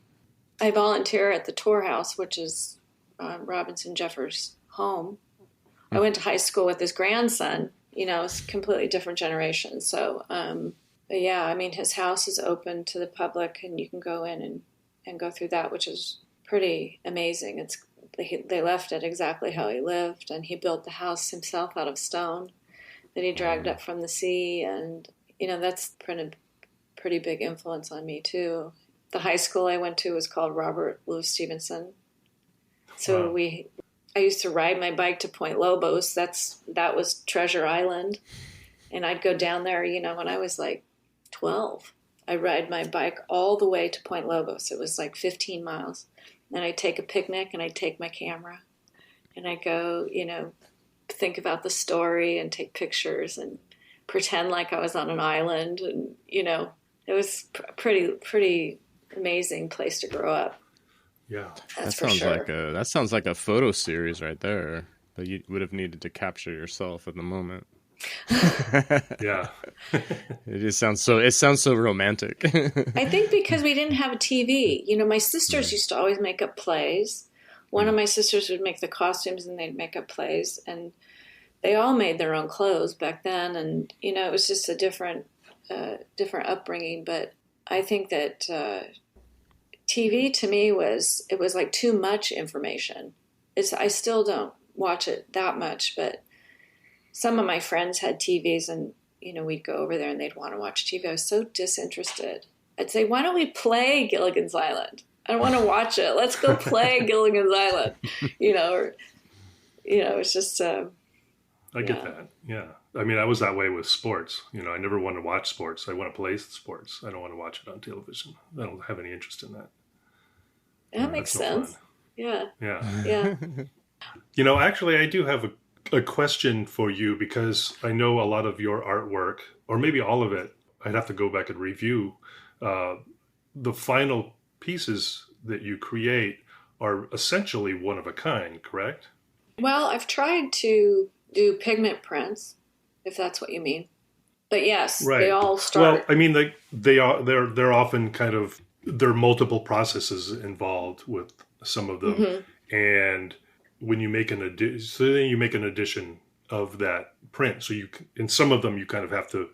I volunteer at the Tor House, which is Robinson Jeffers' home. I went to high school with his grandson. It's a completely different generation. So, but yeah, I mean, his house is open to the public, and you can go in and go through that, which is pretty amazing. They left it exactly how he lived, and he built the house himself out of stone that he dragged up from the sea, and that's pretty big influence on me too. The high school I went to was called Robert Louis Stevenson. So wow. I used to ride my bike to Point Lobos. That was Treasure Island, and I'd go down there. When I was like 12, I'd ride my bike all the way to Point Lobos. It was like 15 miles, and I'd take a picnic, and I'd take my camera, and I'd go, think about the story and take pictures and pretend like I was on an island, and it was pretty amazing place to grow up. Yeah, that sounds like a photo series right there that you would have needed to capture yourself at the moment. Yeah, it sounds so romantic. I think because we didn't have a TV. My sisters used to always make up plays. One of my sisters would make the costumes, and they'd make up plays, and they all made their own clothes back then. And it was just a different upbringing. But I think that TV to me was like too much information. I still don't watch it that much, but some of my friends had TVs, and we'd go over there and they'd want to watch TV. I was so disinterested. I'd say, why don't we play Gilligan's Island? I don't want to watch it. Let's go play Gilligan's Island. It's just. I get that. Yeah. I mean, I was that way with sports. I never want to watch sports. I want to play sports. I don't want to watch it on television. I don't have any interest in that. That makes sense. Yeah. Yeah. Yeah. Actually, I do have a question for you, because I know a lot of your artwork, or maybe all of it, I'd have to go back and review. The final pieces that you create are essentially one of a kind, correct? Well, I've tried to do pigment prints, if that's what you mean. But yes, right. They all start. Well, I mean, they're often there are multiple processes involved with some of them, and when you make then you make an edition of that print. So in some of them you kind of have to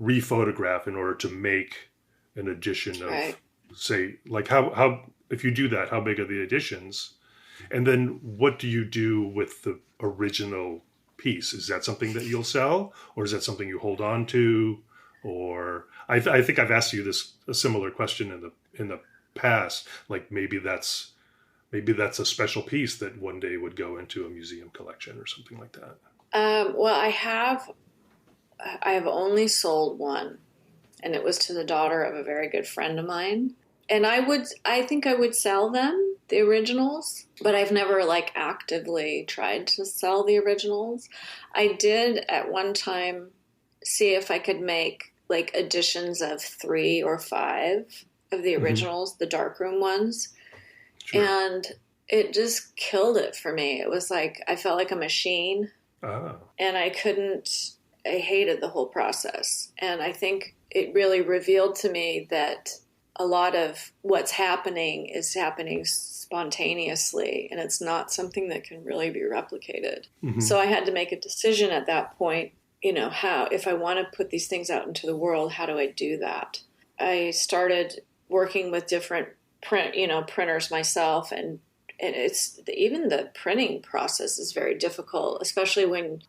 rephotograph in order to make an edition of, Right. say, like how if you do that, how big are the editions? And then what do you do with the original piece? Is that something that you'll sell, or is that something you hold on to? Or I think I've asked you a similar question in the past. Like maybe that's a special piece that one day would go into a museum collection or something like that. Well, I have only sold one, and it was to the daughter of a very good friend of mine. And I think I would sell them, the originals, but I've never like actively tried to sell the originals. I did at one time see if I could make like editions of 3 or 5 of the originals, the darkroom ones. Sure. And it just killed it for me. It was like, I felt like a machine, and I hated the whole process. And I think it really revealed to me that a lot of what's happening is happening spontaneously, and it's not something that can really be replicated. Mm-hmm. So I had to make a decision at that point, how, if I want to put these things out into the world, how do I do that? I started working with different printers myself, and it's even the printing process is very difficult, especially when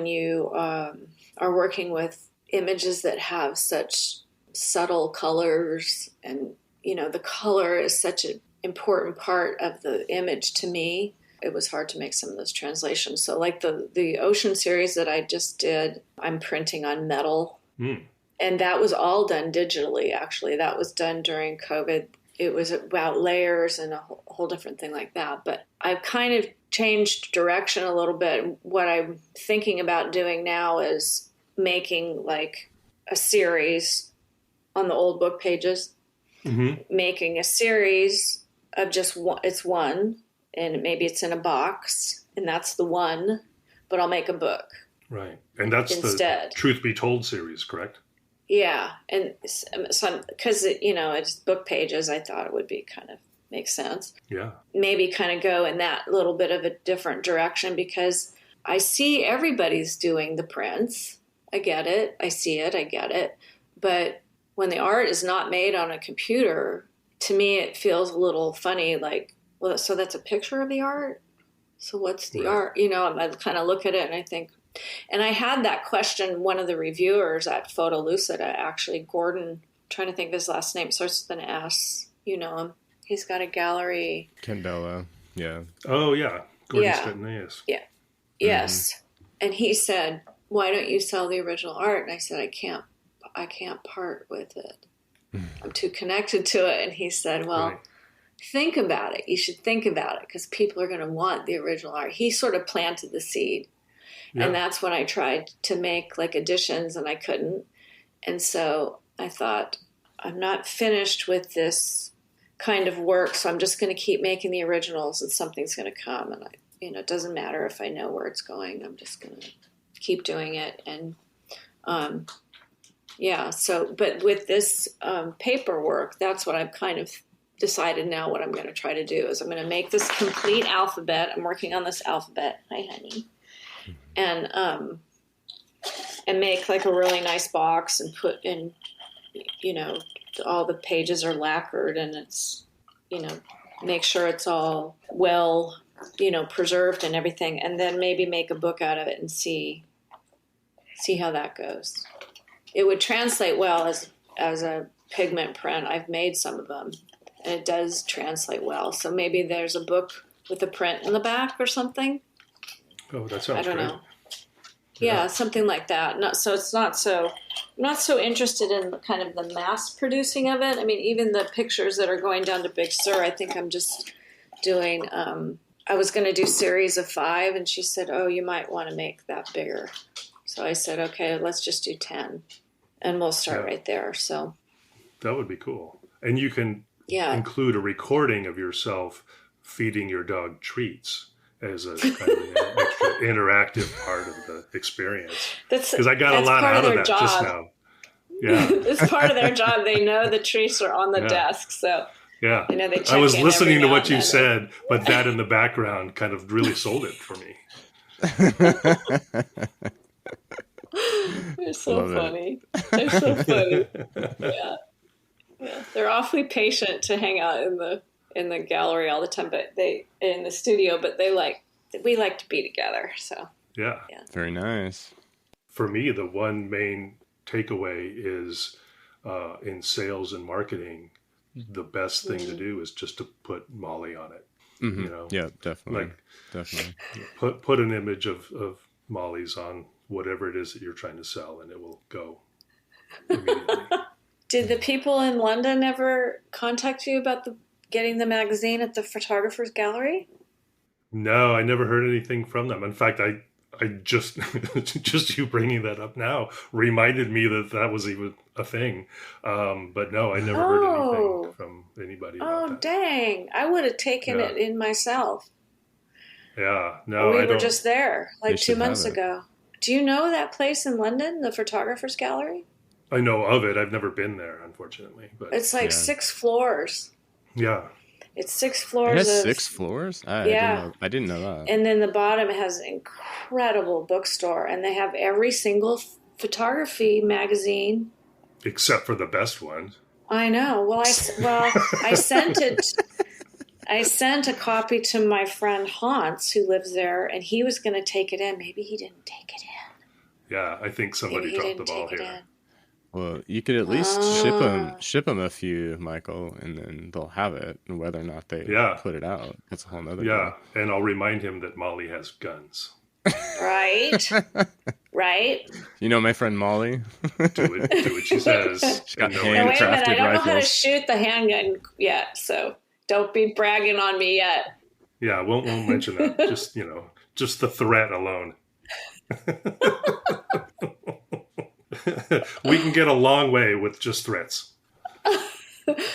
you are working with images that have such subtle colors, and the color is such an important part of the image to me. It was hard to make some of those translations. So like the ocean series that I just did, I'm printing on metal. And that was all done digitally, actually. That was done during COVID. It was about layers and a whole different thing like that. But I've kind of changed direction a little bit. What I'm thinking about doing now is making like a series on the old book pages, making a series of just one. It's one, and maybe it's in a box, and that's the one, but I'll make a book. Right. And that's instead. The Truth Be Told series, correct? Yeah. And some, because, it's book pages, I thought it would be kind of makes sense. Yeah. Maybe kind of go in that little bit of a different direction, because I see everybody's doing the prints. I get it. I see it. I get it. But when the art is not made on a computer, to me, it feels a little funny. Like, well, so that's a picture of the art? So what's the art? I kind of look at it and I think, and I had that question, one of the reviewers at Photolucida, actually, Gordon, I'm trying to think of his last name, starts with an S. You know him. He's got a gallery. Candela, yeah. Oh, yeah. Gordon Yeah. Stettinius. Yeah. Yes. And he said, why don't you sell the original art? And I said, I can't part with it. I'm too connected to it. And he said, well, think about it. You should think about it, because people are going to want the original art. He sort of planted the seed. Yeah. And that's when I tried to make like editions, and I couldn't. And so I thought, I'm not finished with this kind of work, so I'm just going to keep making the originals, and something's going to come. And it doesn't matter if I know where it's going. I'm just going to keep doing it. And so, but with this paperwork, that's what I've kind of decided now. What I'm going to try to do is I'm going to make this complete alphabet. I'm working on this alphabet. Hi, honey. And make like a really nice box and put in, all the pages are lacquered, and it's, make sure it's all well, preserved and everything, and then maybe make a book out of it and see how that goes. It would translate well as a pigment print. I've made some of them, and it does translate well. So maybe there's a book with a print in the back or something. Oh, that sounds great. I don't know. Yeah, something like that. I'm not so interested in kind of the mass producing of it. I mean, even the pictures that are going down to Big Sur, I think I'm just doing, I was going to do series of 5, and she said, oh, you might want to make that bigger. So I said, okay, let's just do 10, and we'll start right there. So that would be cool. And you can include a recording of yourself feeding your dog treats as a kind of an extra interactive part of the experience. Because I got a lot out of that job. Just now. Yeah. It's part of their job. They know the treats are on the desk. So, they check I was in listening to what you then. said, but that in the background kind of really sold it for me. They're so funny. They're so funny. Yeah. Yeah, they're awfully patient to hang out in the gallery all the time, but they in the studio. But we like to be together. So Yeah. Very nice. For me, the one main takeaway is in sales and marketing, the best thing to do is just to put Molly on it. Mm-hmm. You know, Yeah, definitely. like Definitely. put an image of Molly's on whatever it is that you're trying to sell, and it will go immediately. did the people in London ever contact you about getting the magazine at the photographer's gallery? No, I never heard anything from them. In fact, I just just you bringing that up now reminded me that was even a thing. But no, I never heard anything from anybody about that. Dang. I would have taken it in myself. Yeah, no, We I were don't. just there like They 2 should months have it. ago. Do you know that place in London, the photographer's gallery? I know of it. I've never been there, unfortunately. But It's like Yeah. 6 floors. yeah, It's 6 It floors has of 6 floors? Yeah. I didn't know that. And then the bottom has an incredible bookstore, and they have every single photography magazine. except for the best ones. I know. Well, I sent it. I sent a copy to my friend Hans, who lives there, and he was going to take it in. Maybe he didn't take it in. Yeah, I think Maybe somebody he dropped the didn't ball take it here. in. Well, you could at least ship them a few, Michael, and then they'll have it. And whether or not they Yeah. put it out, that's a whole nother Yeah, and I'll remind him that Molly has guns. Right? Right? You know my friend Molly? Do what she says. got and no hand- Now, wait a minute. I Handcrafted don't know how to rifles. shoot the handgun yet, so don't be bragging on me yet. Yeah, won't mention that. Just just the threat alone. We can get a long way with just threats.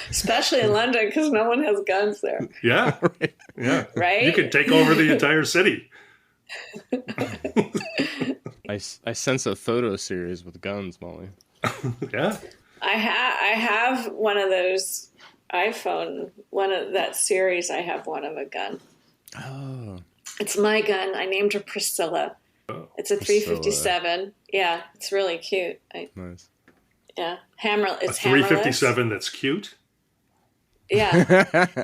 Especially in London, because no one has guns there. Yeah, yeah. Right? You could take over the entire city. I sense a photo series with guns, Molly. Yeah. I have one of those iPhone, one of that series. I have one of a gun. Oh. It's my gun. I named her Priscilla. It's a Priscilla. 357. Yeah, it's really cute. Nice. Yeah, A it's hammerless. 357 that's cute. Yeah,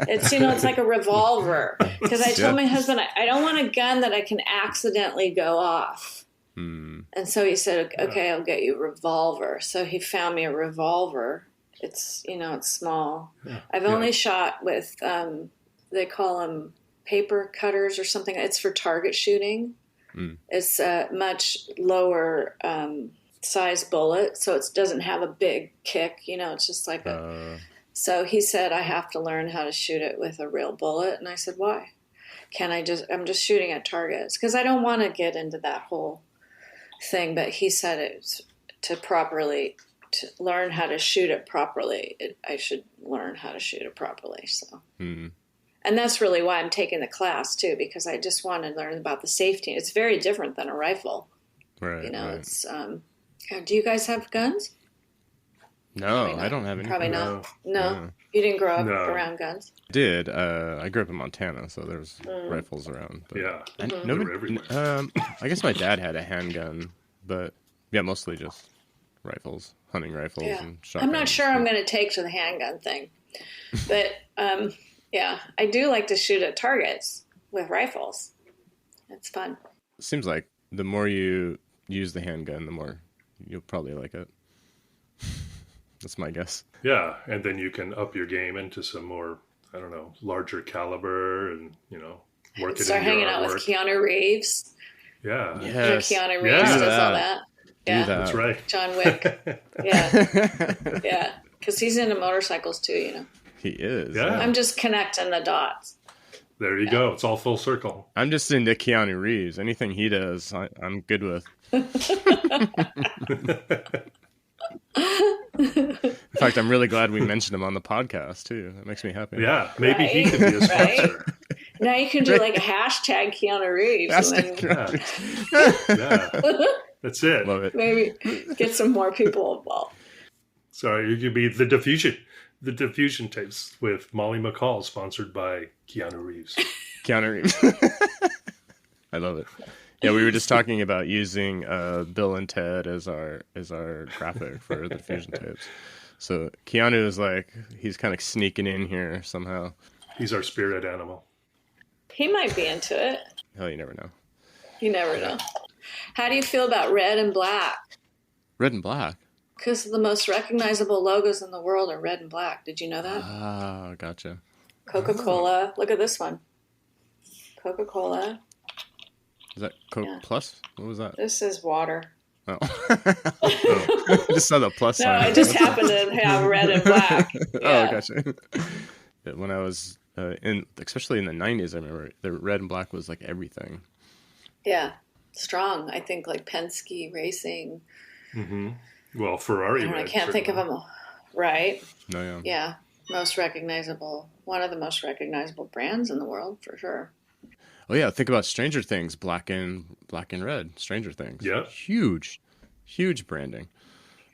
it's it's like a revolver. Because I told Yeah. my husband I don't want a gun that I can accidentally go off. Hmm. And so he said, "Okay, I'll get you a revolver." So he found me a revolver. It's it's small. Yeah. I've only shot with they call them paper cutters or something. It's for target shooting. Mm. It's a much lower size bullet, so it doesn't have a big kick. It's just like a. So he said, I have to learn how to shoot it with a real bullet. And I said, why? I'm just shooting at targets because I don't want to get into that whole thing. But he said it's to learn how to shoot it properly. I should learn how to shoot it properly. So, and that's really why I'm taking the class too, because I just want to learn about the safety. It's very different than a rifle. Right. right. It's, do you guys have guns? No, I don't have any. Probably No. not. No. You didn't grow up No. around guns? I did. I grew up in Montana, so there's rifles around. But Yeah. and They're everywhere. I guess my dad had a handgun, but yeah, mostly just rifles, hunting rifles, Yeah. and shotguns. I'm not sure I'm going to take to the handgun thing. But, yeah, I do like to shoot at targets with rifles. It's fun. Seems like the more you use the handgun, the more you'll probably like it. That's my guess. Yeah, and then you can up your game into some more, I don't know, larger caliber, and work it Start in your hanging out with artwork. Keanu Reeves. Yeah, Yes. Keanu Reeves Yeah. does all that. Do Yeah. that. that's right. John Wick. Yeah. Yeah. Because he's into motorcycles too. He is. Yeah. I'm just connecting the dots. There you go. It's all full circle. I'm just into Keanu Reeves. Anything he does, I'm good with. In fact, I'm really glad we mentioned him on the podcast too. That makes me happy. Yeah, maybe he Right, could be a right. sponsor. Now you can do like a hashtag Keanu Reeves. And then Yeah. Yeah. That's it. Love it. maybe get some more people involved. Sorry, you could be the diffusion tapes with Molly McCall, sponsored by Keanu Reeves. Keanu Reeves. I love it. Yeah, we were just talking about using Bill and Ted as our graphic for the Fusion tapes. So Keanu is like, he's kind of sneaking in here somehow. He's our spirit animal. He might be into it. Hell, you never know. You never know. How do you feel about red and black? Red and black? Because the most recognizable logos in the world are red and black. Did you know that? Ah, gotcha. Coca-Cola. Look at this one. Coca-Cola. Is that Coke Plus? What was that? This is water. Oh. I just saw the plus No, sign. it just happened to have red and black. Oh, Yeah. gotcha. When I was especially in the 90s, I remember the red and black was like everything. Yeah. Strong. I think like Penske Racing. Mm-hmm. Well, Ferrari. I can't think of them all. Right. No, yeah. Yeah. Most recognizable. One of the most recognizable brands in the world, for sure. Oh yeah, think about Stranger Things, black and red. Stranger Things. Yeah. Huge branding.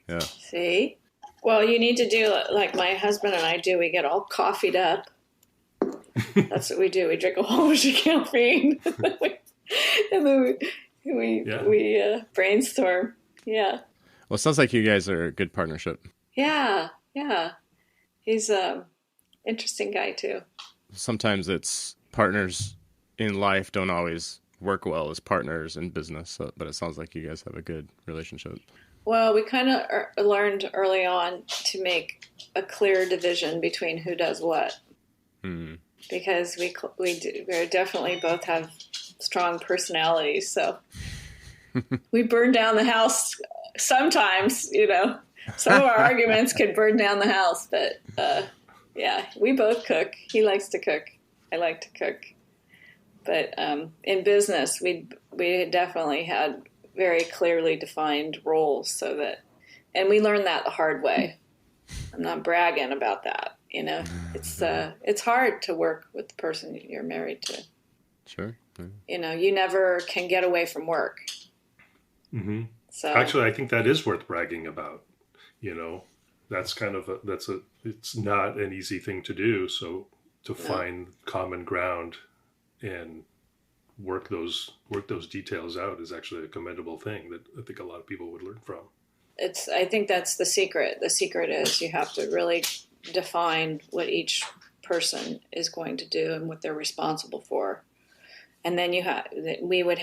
Yeah. See? Well, you need to do like my husband and I do. We get all coffeeed up. That's what we do. We drink a whole bunch of caffeine. And then we brainstorm. Yeah. Well, it sounds like you guys are a good partnership. Yeah. Yeah. He's a interesting guy too. Sometimes it's partners in life don't always work well as partners in business, but it sounds like you guys have a good relationship. Well, we kind of learned early on to make a clear division between who does what, because we definitely both have strong personalities. So we burn down the house sometimes. Some of our arguments could burn down the house, but yeah, we both cook. He likes to cook. I like to cook. But in business, we definitely had very clearly defined roles, and we learned that the hard way. I'm not bragging about that. It's hard to work with the person you're married to. Sure. Yeah. You never can get away from work. Mm-hmm. So actually, I think that is worth bragging about. That's kind of it's not an easy thing to do. So to find common ground and work those details out is actually a commendable thing that I think a lot of people would learn from. I think that's the secret. The secret is you have to really define what each person is going to do and what they're responsible for. And then we would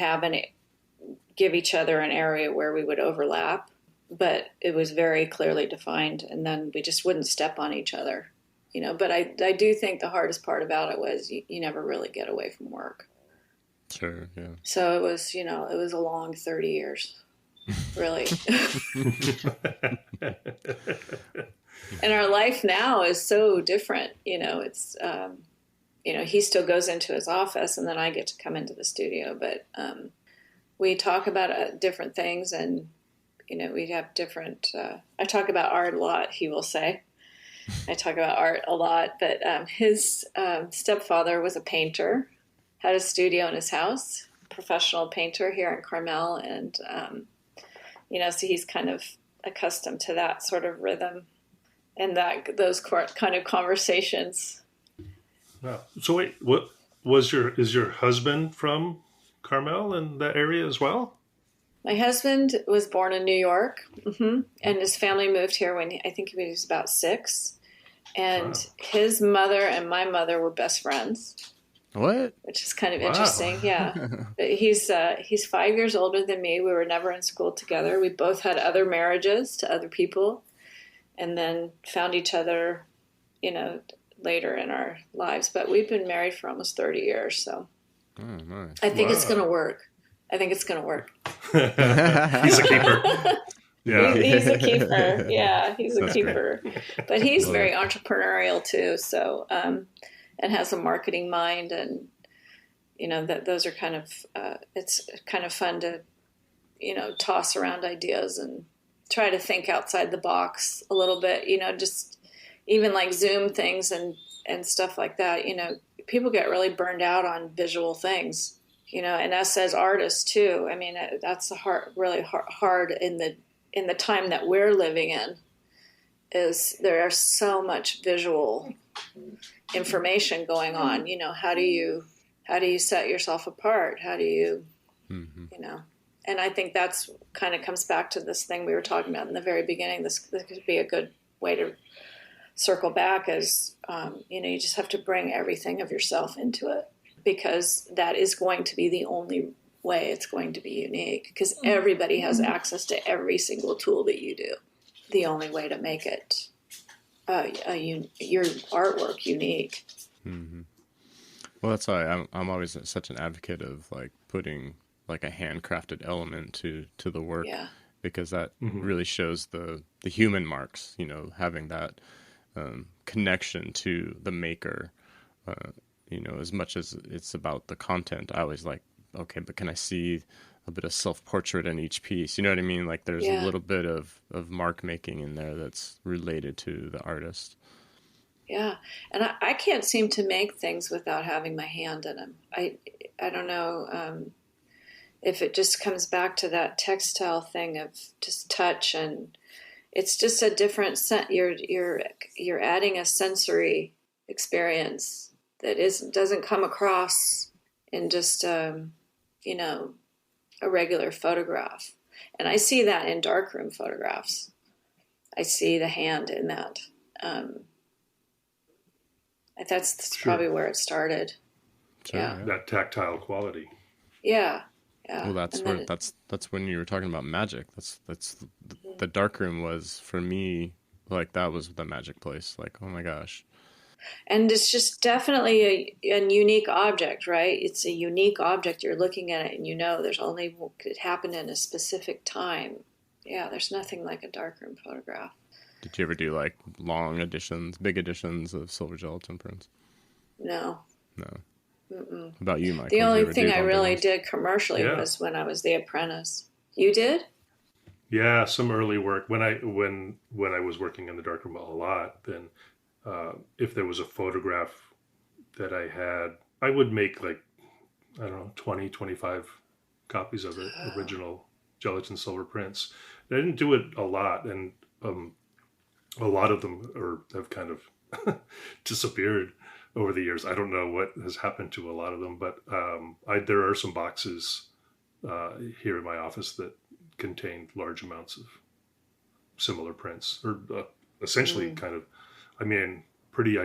give each other an area where we would overlap, but it was very clearly defined, and then we just wouldn't step on each other. But I do think the hardest part about it was you never really get away from work. Sure, yeah. So it was a long 30 years, really. And our life now is so different. It's, he still goes into his office and then I get to come into the studio. But we talk about different things, and, we have different, I talk about art a lot, he will say. I talk about art a lot, but his stepfather was a painter, had a studio in his house, professional painter here in Carmel, and so he's kind of accustomed to that sort of rhythm and those kind of conversations. Wow. So wait, is your husband from Carmel in that area as well? My husband was born in New York, and his family moved here when I think he was about 6. And Wow. His mother and my mother were best friends. What? Which is kind of Wow. interesting, yeah. But he's 5 years older than me. We were never in school together. We both had other marriages to other people, and then found each other, later in our lives. But we've been married for almost 30 years, so Oh, nice. I think it's Wow. going to work. I think it's going to work. He's a keeper. Yeah. He's a keeper. Yeah, he's a That's keeper. But he's Love very it. entrepreneurial too. So, and has a marketing mind, and that those are kind of it's kind of fun to toss around ideas and try to think outside the box a little bit. Just even like Zoom things and stuff like that. People get really burned out on visual things. And us as artists too. I mean, that's really hard in the time that we're living in. Is there is so much visual information going on. How do you set yourself apart? How do you, and I think that's kind of comes back to this thing we were talking about in the very beginning. This could be a good way to circle back is, you just have to bring everything of yourself into it, because that is going to be the only way it's going to be unique, because everybody has access to every single tool that you do. The only way to make it your artwork unique. Mm-hmm. Well, that's why I'm always such an advocate of like putting like a handcrafted element to the work, because that really shows the human marks. Having that connection to the maker. As much as it's about the content, I always like, okay, but can I see a bit of self-portrait in each piece? You know what I mean? Like there's a little bit of mark making in there that's related to the artist. Yeah. And I can't seem to make things without having my hand in them. I don't know if it just comes back to that textile thing of just touch, and it's just a different you're adding a sensory experience that doesn't come across in just a regular photograph. And I see that in darkroom photographs. I see the hand in that. That's probably where it started. Sure, yeah. That tactile quality. Yeah. Well, that's when you were talking about magic. The darkroom was, for me, like that was the magic place. Like, oh my gosh. And it's just definitely a unique object, right? It's a unique object. You're looking at it and there's only could happen in a specific time. Yeah, there's nothing like a darkroom photograph. Did you ever do like long editions, big editions of silver gelatin prints? No. Mm-mm. How about you, Michael? The only thing I really did commercially was when I was the apprentice. You did? Yeah, some early work. When I was working in the darkroom a lot, then if there was a photograph that I had, I would make 20, 25 copies of it, original gelatin silver prints. I didn't do it a lot, and a lot of them have kind of disappeared over the years. I don't know what has happened to a lot of them, but there are some boxes here in my office that contain large amounts of similar prints, or essentially kind of, pretty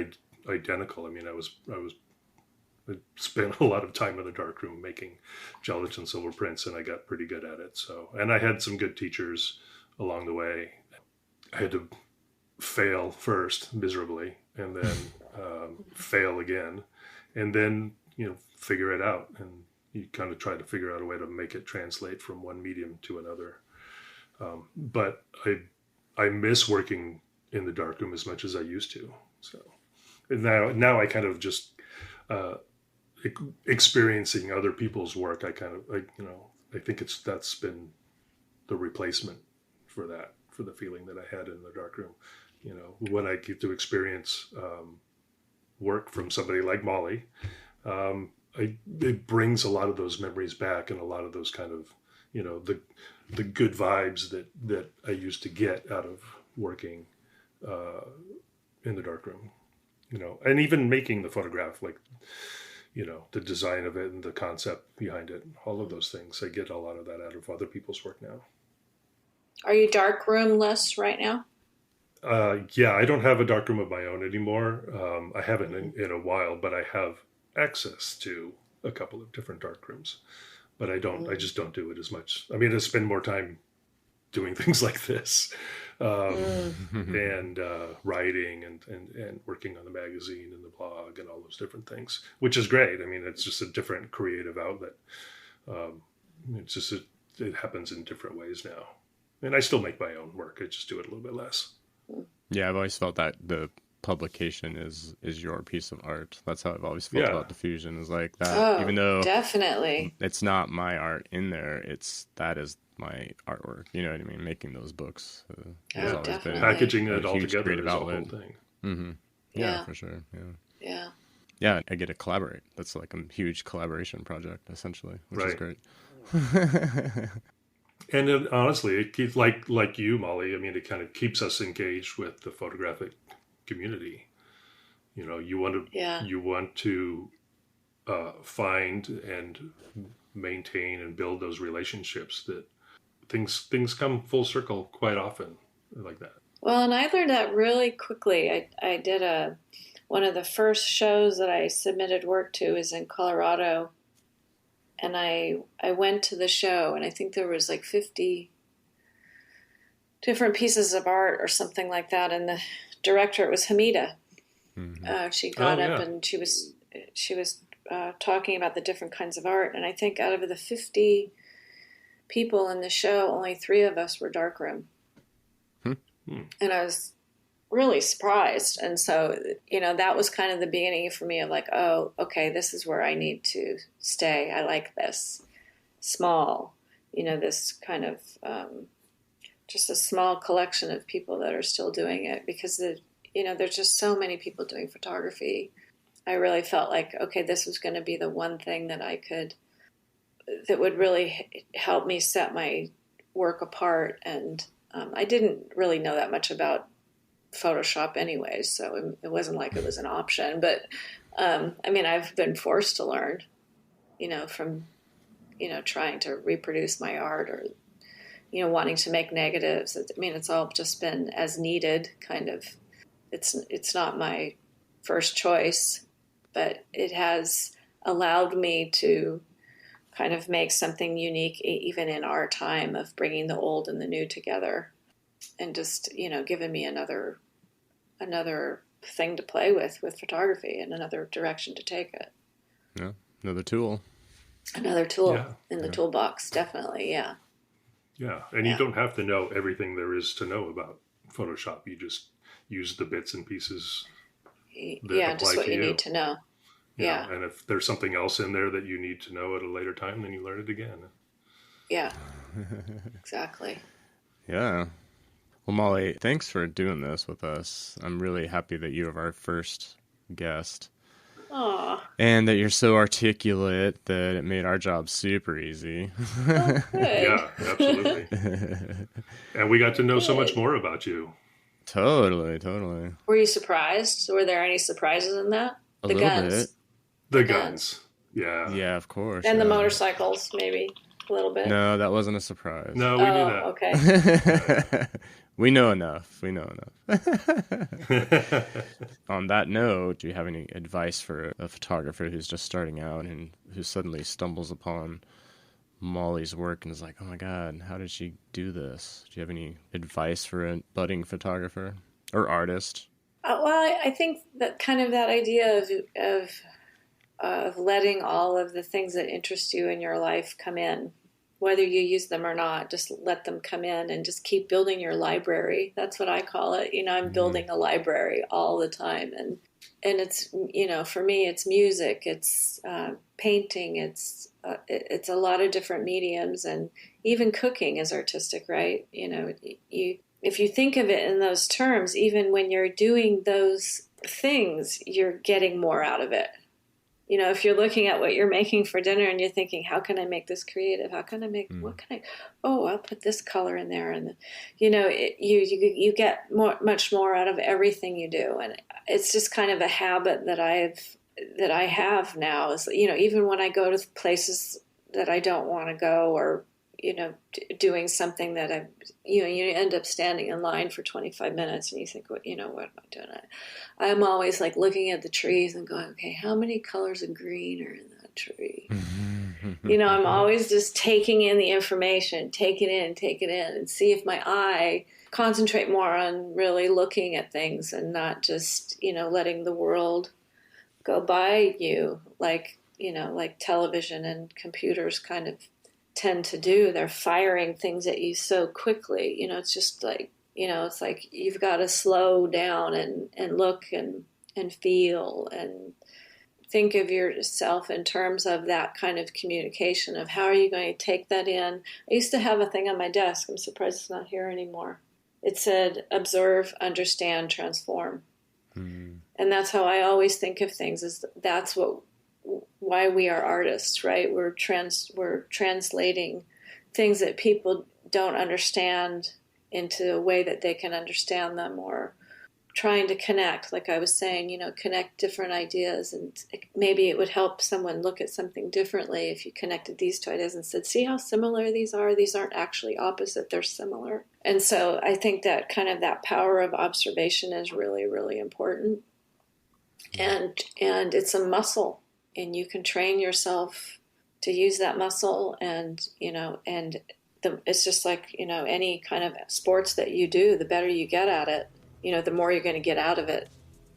identical. I spent a lot of time in the darkroom making gelatin silver prints, and I got pretty good at it. So, and I had some good teachers along the way. I had to fail first miserably, and then fail again, and then figure it out. And you kind of try to figure out a way to make it translate from one medium to another. But I miss working in the darkroom as much as I used to. So now I kind of just experiencing other people's work. I think that's been the replacement for the feeling that I had in the darkroom. When I get to experience work from somebody like Molly, it brings a lot of those memories back, and a lot of those kind of, the good vibes that I used to get out of working in the darkroom, and even making the photograph, the design of it and the concept behind it, all of those things. I get a lot of that out of other people's work now. Are you darkroom-less right now? Yeah, I don't have a darkroom of my own anymore. I haven't in a while, but I have access to a couple of different darkrooms. But I just don't do it as much. I spend more time doing things like this, and writing and working on the magazine and the blog and all those different things, which is great. It's just a different creative outlet. It happens in different ways now. And I still make my own work. I just do it a little bit less. Yeah, I've always felt that the publication is your piece of art. That's how I've always felt about Diffusion, is like that. Even though definitely it's not my art in there, that is my artwork. You know what I mean? Making those books has always been packaging it all huge together creative is outlet. a whole thing. Mm-hmm. Yeah, for sure. Yeah. I get to collaborate. That's like a huge collaboration project, essentially, which is great. And then, honestly, it keeps, like you, Molly, it kind of keeps us engaged with the photographic community. You want to find and maintain and build those relationships that things come full circle quite often like that. Well, and I learned that really quickly. I did one of the first shows that I submitted work to is in Colorado, and I went to the show, and I think there was like 50 different pieces of art or something like that, and the director, it was Hamida. She got up and she was talking about the different kinds of art, and I think out of the 50 people in the show, only 3 of us were darkroom. And I was really surprised. And so, that was kind of the beginning for me of like, oh, okay, this is where I need to stay. I like this small, this kind of just a small collection of people that are still doing it, because there's just so many people doing photography. I really felt like, okay, this was going to be the one thing that that would really help me set my work apart. And I didn't really know that much about Photoshop anyways, so it wasn't like it was an option. But I've been forced to learn, from trying to reproduce my art, or wanting to make negatives. It's all just been as needed, kind of. It's not my first choice, but it has allowed me to kind of make something unique, even in our time of bringing the old and the new together, and just, giving me another thing to play with photography, and another direction to take it. Yeah, another tool. In the toolbox, definitely, yeah. Yeah, and you don't have to know everything there is to know about Photoshop. You just use the bits and pieces that apply just what to you need to know. Yeah. And if there's something else in there that you need to know at a later time, then you learn it again. Yeah, exactly. Yeah. Well, Molly, thanks for doing this with us. I'm really happy that you are our first guest. Aww. And that you're so articulate that it made our job super easy. Oh, good. Yeah, absolutely. And we got to know so much more about you. Totally. Were you surprised? Were there any surprises in that? A little bit. The guns. Yeah. Yeah, of course. And the motorcycles, maybe a little bit. No, that wasn't a surprise. No, we knew that. Okay. We know enough. On that note, do you have any advice for a photographer who's just starting out and who suddenly stumbles upon Molly's work and is like, oh my God, how did she do this? Do you have any advice for a budding photographer or artist? Well, I think that kind of that idea of letting all of the things that interest you in your life come in, whether you use them or not, just let them come in and just keep building your library. That's what I call it. I'm building a library all the time. And it's, for me, it's music, it's painting, it's a lot of different mediums, and even cooking is artistic, right? If you think of it in those terms, even when you're doing those things, you're getting more out of it. If you're looking at what you're making for dinner and you're thinking, how can I make this creative? How can I make, I'll put this color in there. And, you get much more out of everything you do. And it's just kind of a habit that I have now is, even when I go to places that I don't want to go, or, doing something that you end up standing in line for 25 minutes and you think, what am I doing? I'm always like looking at the trees and going, okay, how many colors of green are in that tree? I'm always just taking in the information, take it in, and see if my eye concentrate more on really looking at things and not just, letting the world go by you like television and computers kind of tend to do. They're firing things at you so quickly. It's just like, it's like you've got to slow down and look and feel and think of yourself in terms of that kind of communication of how are you going to take that in. I used to have a thing on my desk. I'm surprised it's not here anymore. It said, observe, understand, transform. And that's how I always think of things, is that's why we are artists, right? We're translating things that people don't understand into a way that they can understand them, or trying to connect, like I was saying, connect different ideas, and maybe it would help someone look at something differently if you connected these two ideas and said, see how similar these are? These aren't actually opposite, they're similar. And so I think that kind of that power of observation is really, really important. And it's a muscle, and you can train yourself to use that muscle, and it's just like, any kind of sports that you do, the better you get at it, the more you're going to get out of it.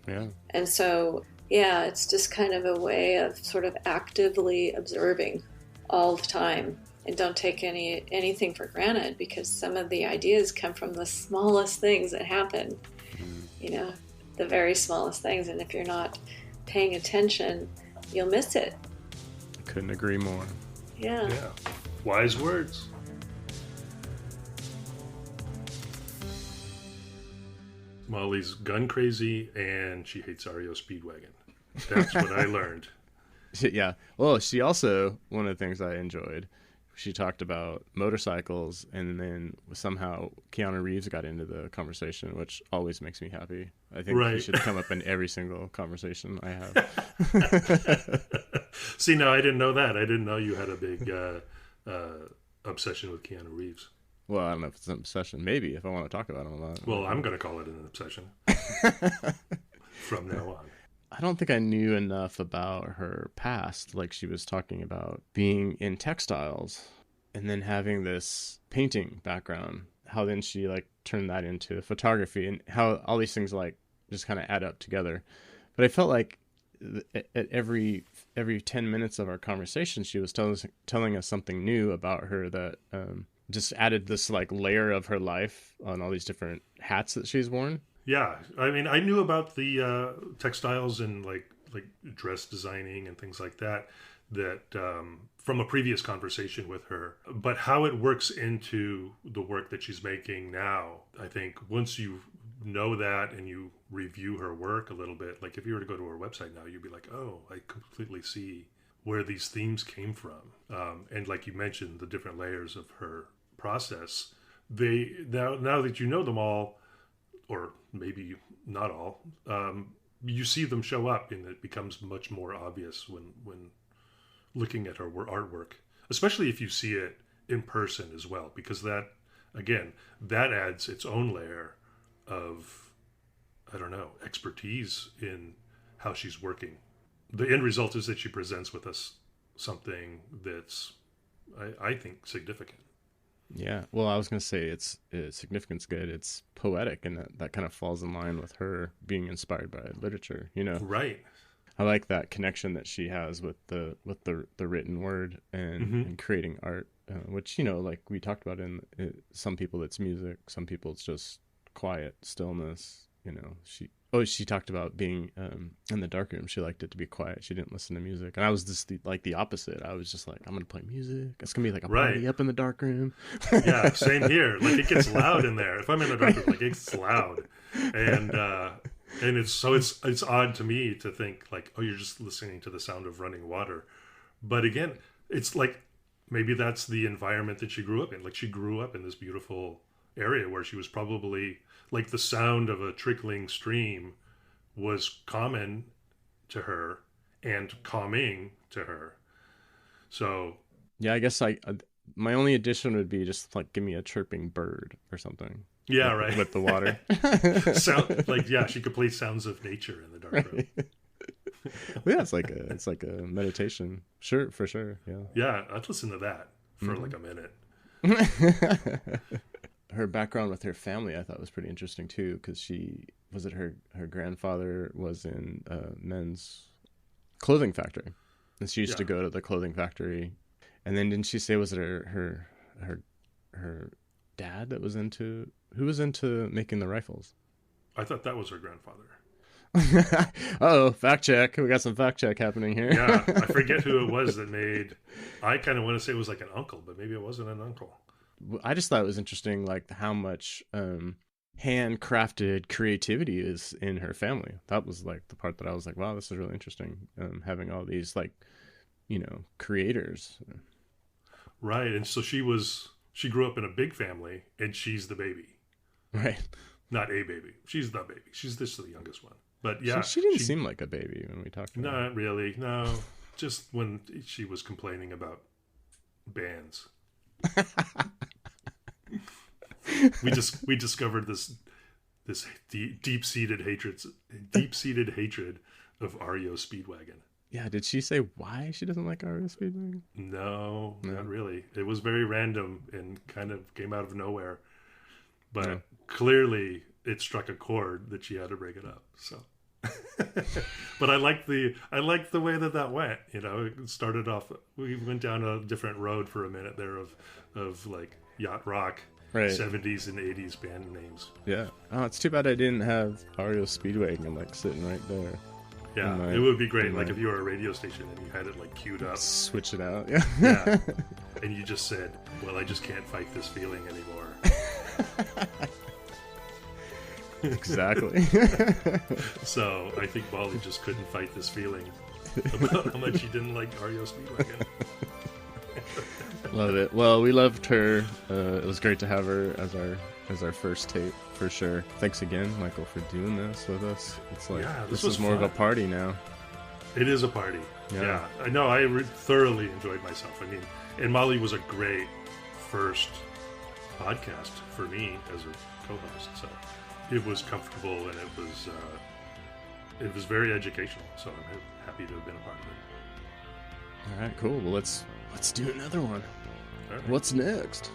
Yeah. And so, yeah, it's just kind of a way of sort of actively observing all the time, and don't take anything for granted, because some of the ideas come from the smallest things that happen, the very smallest things. And if you're not paying attention, you'll miss it. Couldn't agree more. Yeah. Yeah. Wise words. Molly's gun crazy, and she hates REO Speedwagon. That's what I learned. Yeah. Well, she also, one of the things I enjoyed, she talked about motorcycles, and then somehow Keanu Reeves got into the conversation, which always makes me happy. I think he should come up in every single conversation I have. See, no, I didn't know that. I didn't know you had a big obsession with Keanu Reeves. Well, I don't know if it's an obsession. Maybe, if I want to talk about him a lot. Well, I'm going to call it an obsession from now on. I don't think I knew enough about her past. Like, she was talking about being in textiles and then having this painting background, how then she like turned that into photography, and how all these things like just kind of add up together. But I felt like at every 10 minutes of our conversation, she was telling us something new about her that just added this like layer of her life on all these different hats that she's worn. Yeah, I mean, I knew about the textiles and like dress designing and things like that from a previous conversation with her. But how it works into the work that she's making now, I think once you know that and you review her work a little bit, like if you were to go to her website now, you'd be like, oh, I completely see where these themes came from. And like you mentioned, the different layers of her process, now that you know them all, or maybe not all, you see them show up, and it becomes much more obvious when looking at her artwork, especially if you see it in person as well, because that adds its own layer of, I don't know, expertise in how she's working. The end result is that she presents with us something that's, I think, significant. Yeah, well, I was going to say it's significance good. It's poetic, and that kind of falls in line with her being inspired by literature. Right. I like that connection that she has with the written word and creating art, which like we talked about some people it's music, some people it's just quiet stillness. She talked about being in the darkroom. She liked it to be quiet. She didn't listen to music. And I was just the opposite. I was just like, I'm going to play music. It's going to be like a party up in the darkroom. Yeah, same here. Like, it gets loud in there. If I'm in the darkroom, like, it's loud. And it's odd to me to think like, oh, you're just listening to the sound of running water. But again, it's like, maybe that's the environment that she grew up in. Like, she grew up in this beautiful area where she was probably like the sound of a trickling stream was common to her and calming to her. So yeah, I guess my only addition would be just like give me a chirping bird or something. Yeah, right. With the water. Sound like, yeah, she could play sounds of nature in the dark room. Well, yeah, it's like a meditation. Sure, for sure. Yeah. Yeah, I'd listen to that for like a minute. Her background with her family I thought was pretty interesting too, because her grandfather was in a men's clothing factory, and she used to go to the clothing factory. And then didn't she say, was it her dad that was into making the rifles? I thought that was her grandfather. Oh, fact check. We got some fact check happening here. Yeah, I forget who it was that made. I kind of want to say it was like an uncle, but maybe it wasn't an uncle. I just thought it was interesting, like how much handcrafted creativity is in her family. That was like the part that I was like, wow, this is really interesting. Having all these like, creators. Right, and so she grew up in a big family, and she's the baby. Right. Not a baby. She's the baby. She's just the youngest one. But yeah, she didn't seem like a baby when we talked about her. Not really. No, just when she was complaining about bands. we discovered this deep-seated hatred of REO Speedwagon. Yeah, did she say why she doesn't like REO Speedwagon? No, not really. It was very random and kind of came out of nowhere. But clearly it struck a chord that she had to bring it up. So but I liked the way that went. You know, it started off, we went down a different road for a minute there of like yacht rock, right. 70s and 80s band names. Yeah. Oh, it's too bad I didn't have REO Speedwagon like sitting right there. Yeah, it would be great. Like if you were a radio station and you had it like queued up. Switch it out. Yeah. Yeah. And you just said, well, I just can't fight this feeling anymore. Exactly. So I think Molly just couldn't fight this feeling about how much she didn't like REO Speedwagon. Love it. Well, we loved her. It was great to have her as our first tape for sure. Thanks again, Michael, for doing this with us. It's like this was more fun. Of a party now. It is a party. Yeah. I know. I thoroughly enjoyed myself. I mean, and Molly was a great first podcast for me as a co-host. So it was comfortable and it was very educational. So I'm happy to have been a part of it. All right, cool. Well, let's do another one. All right. What's next?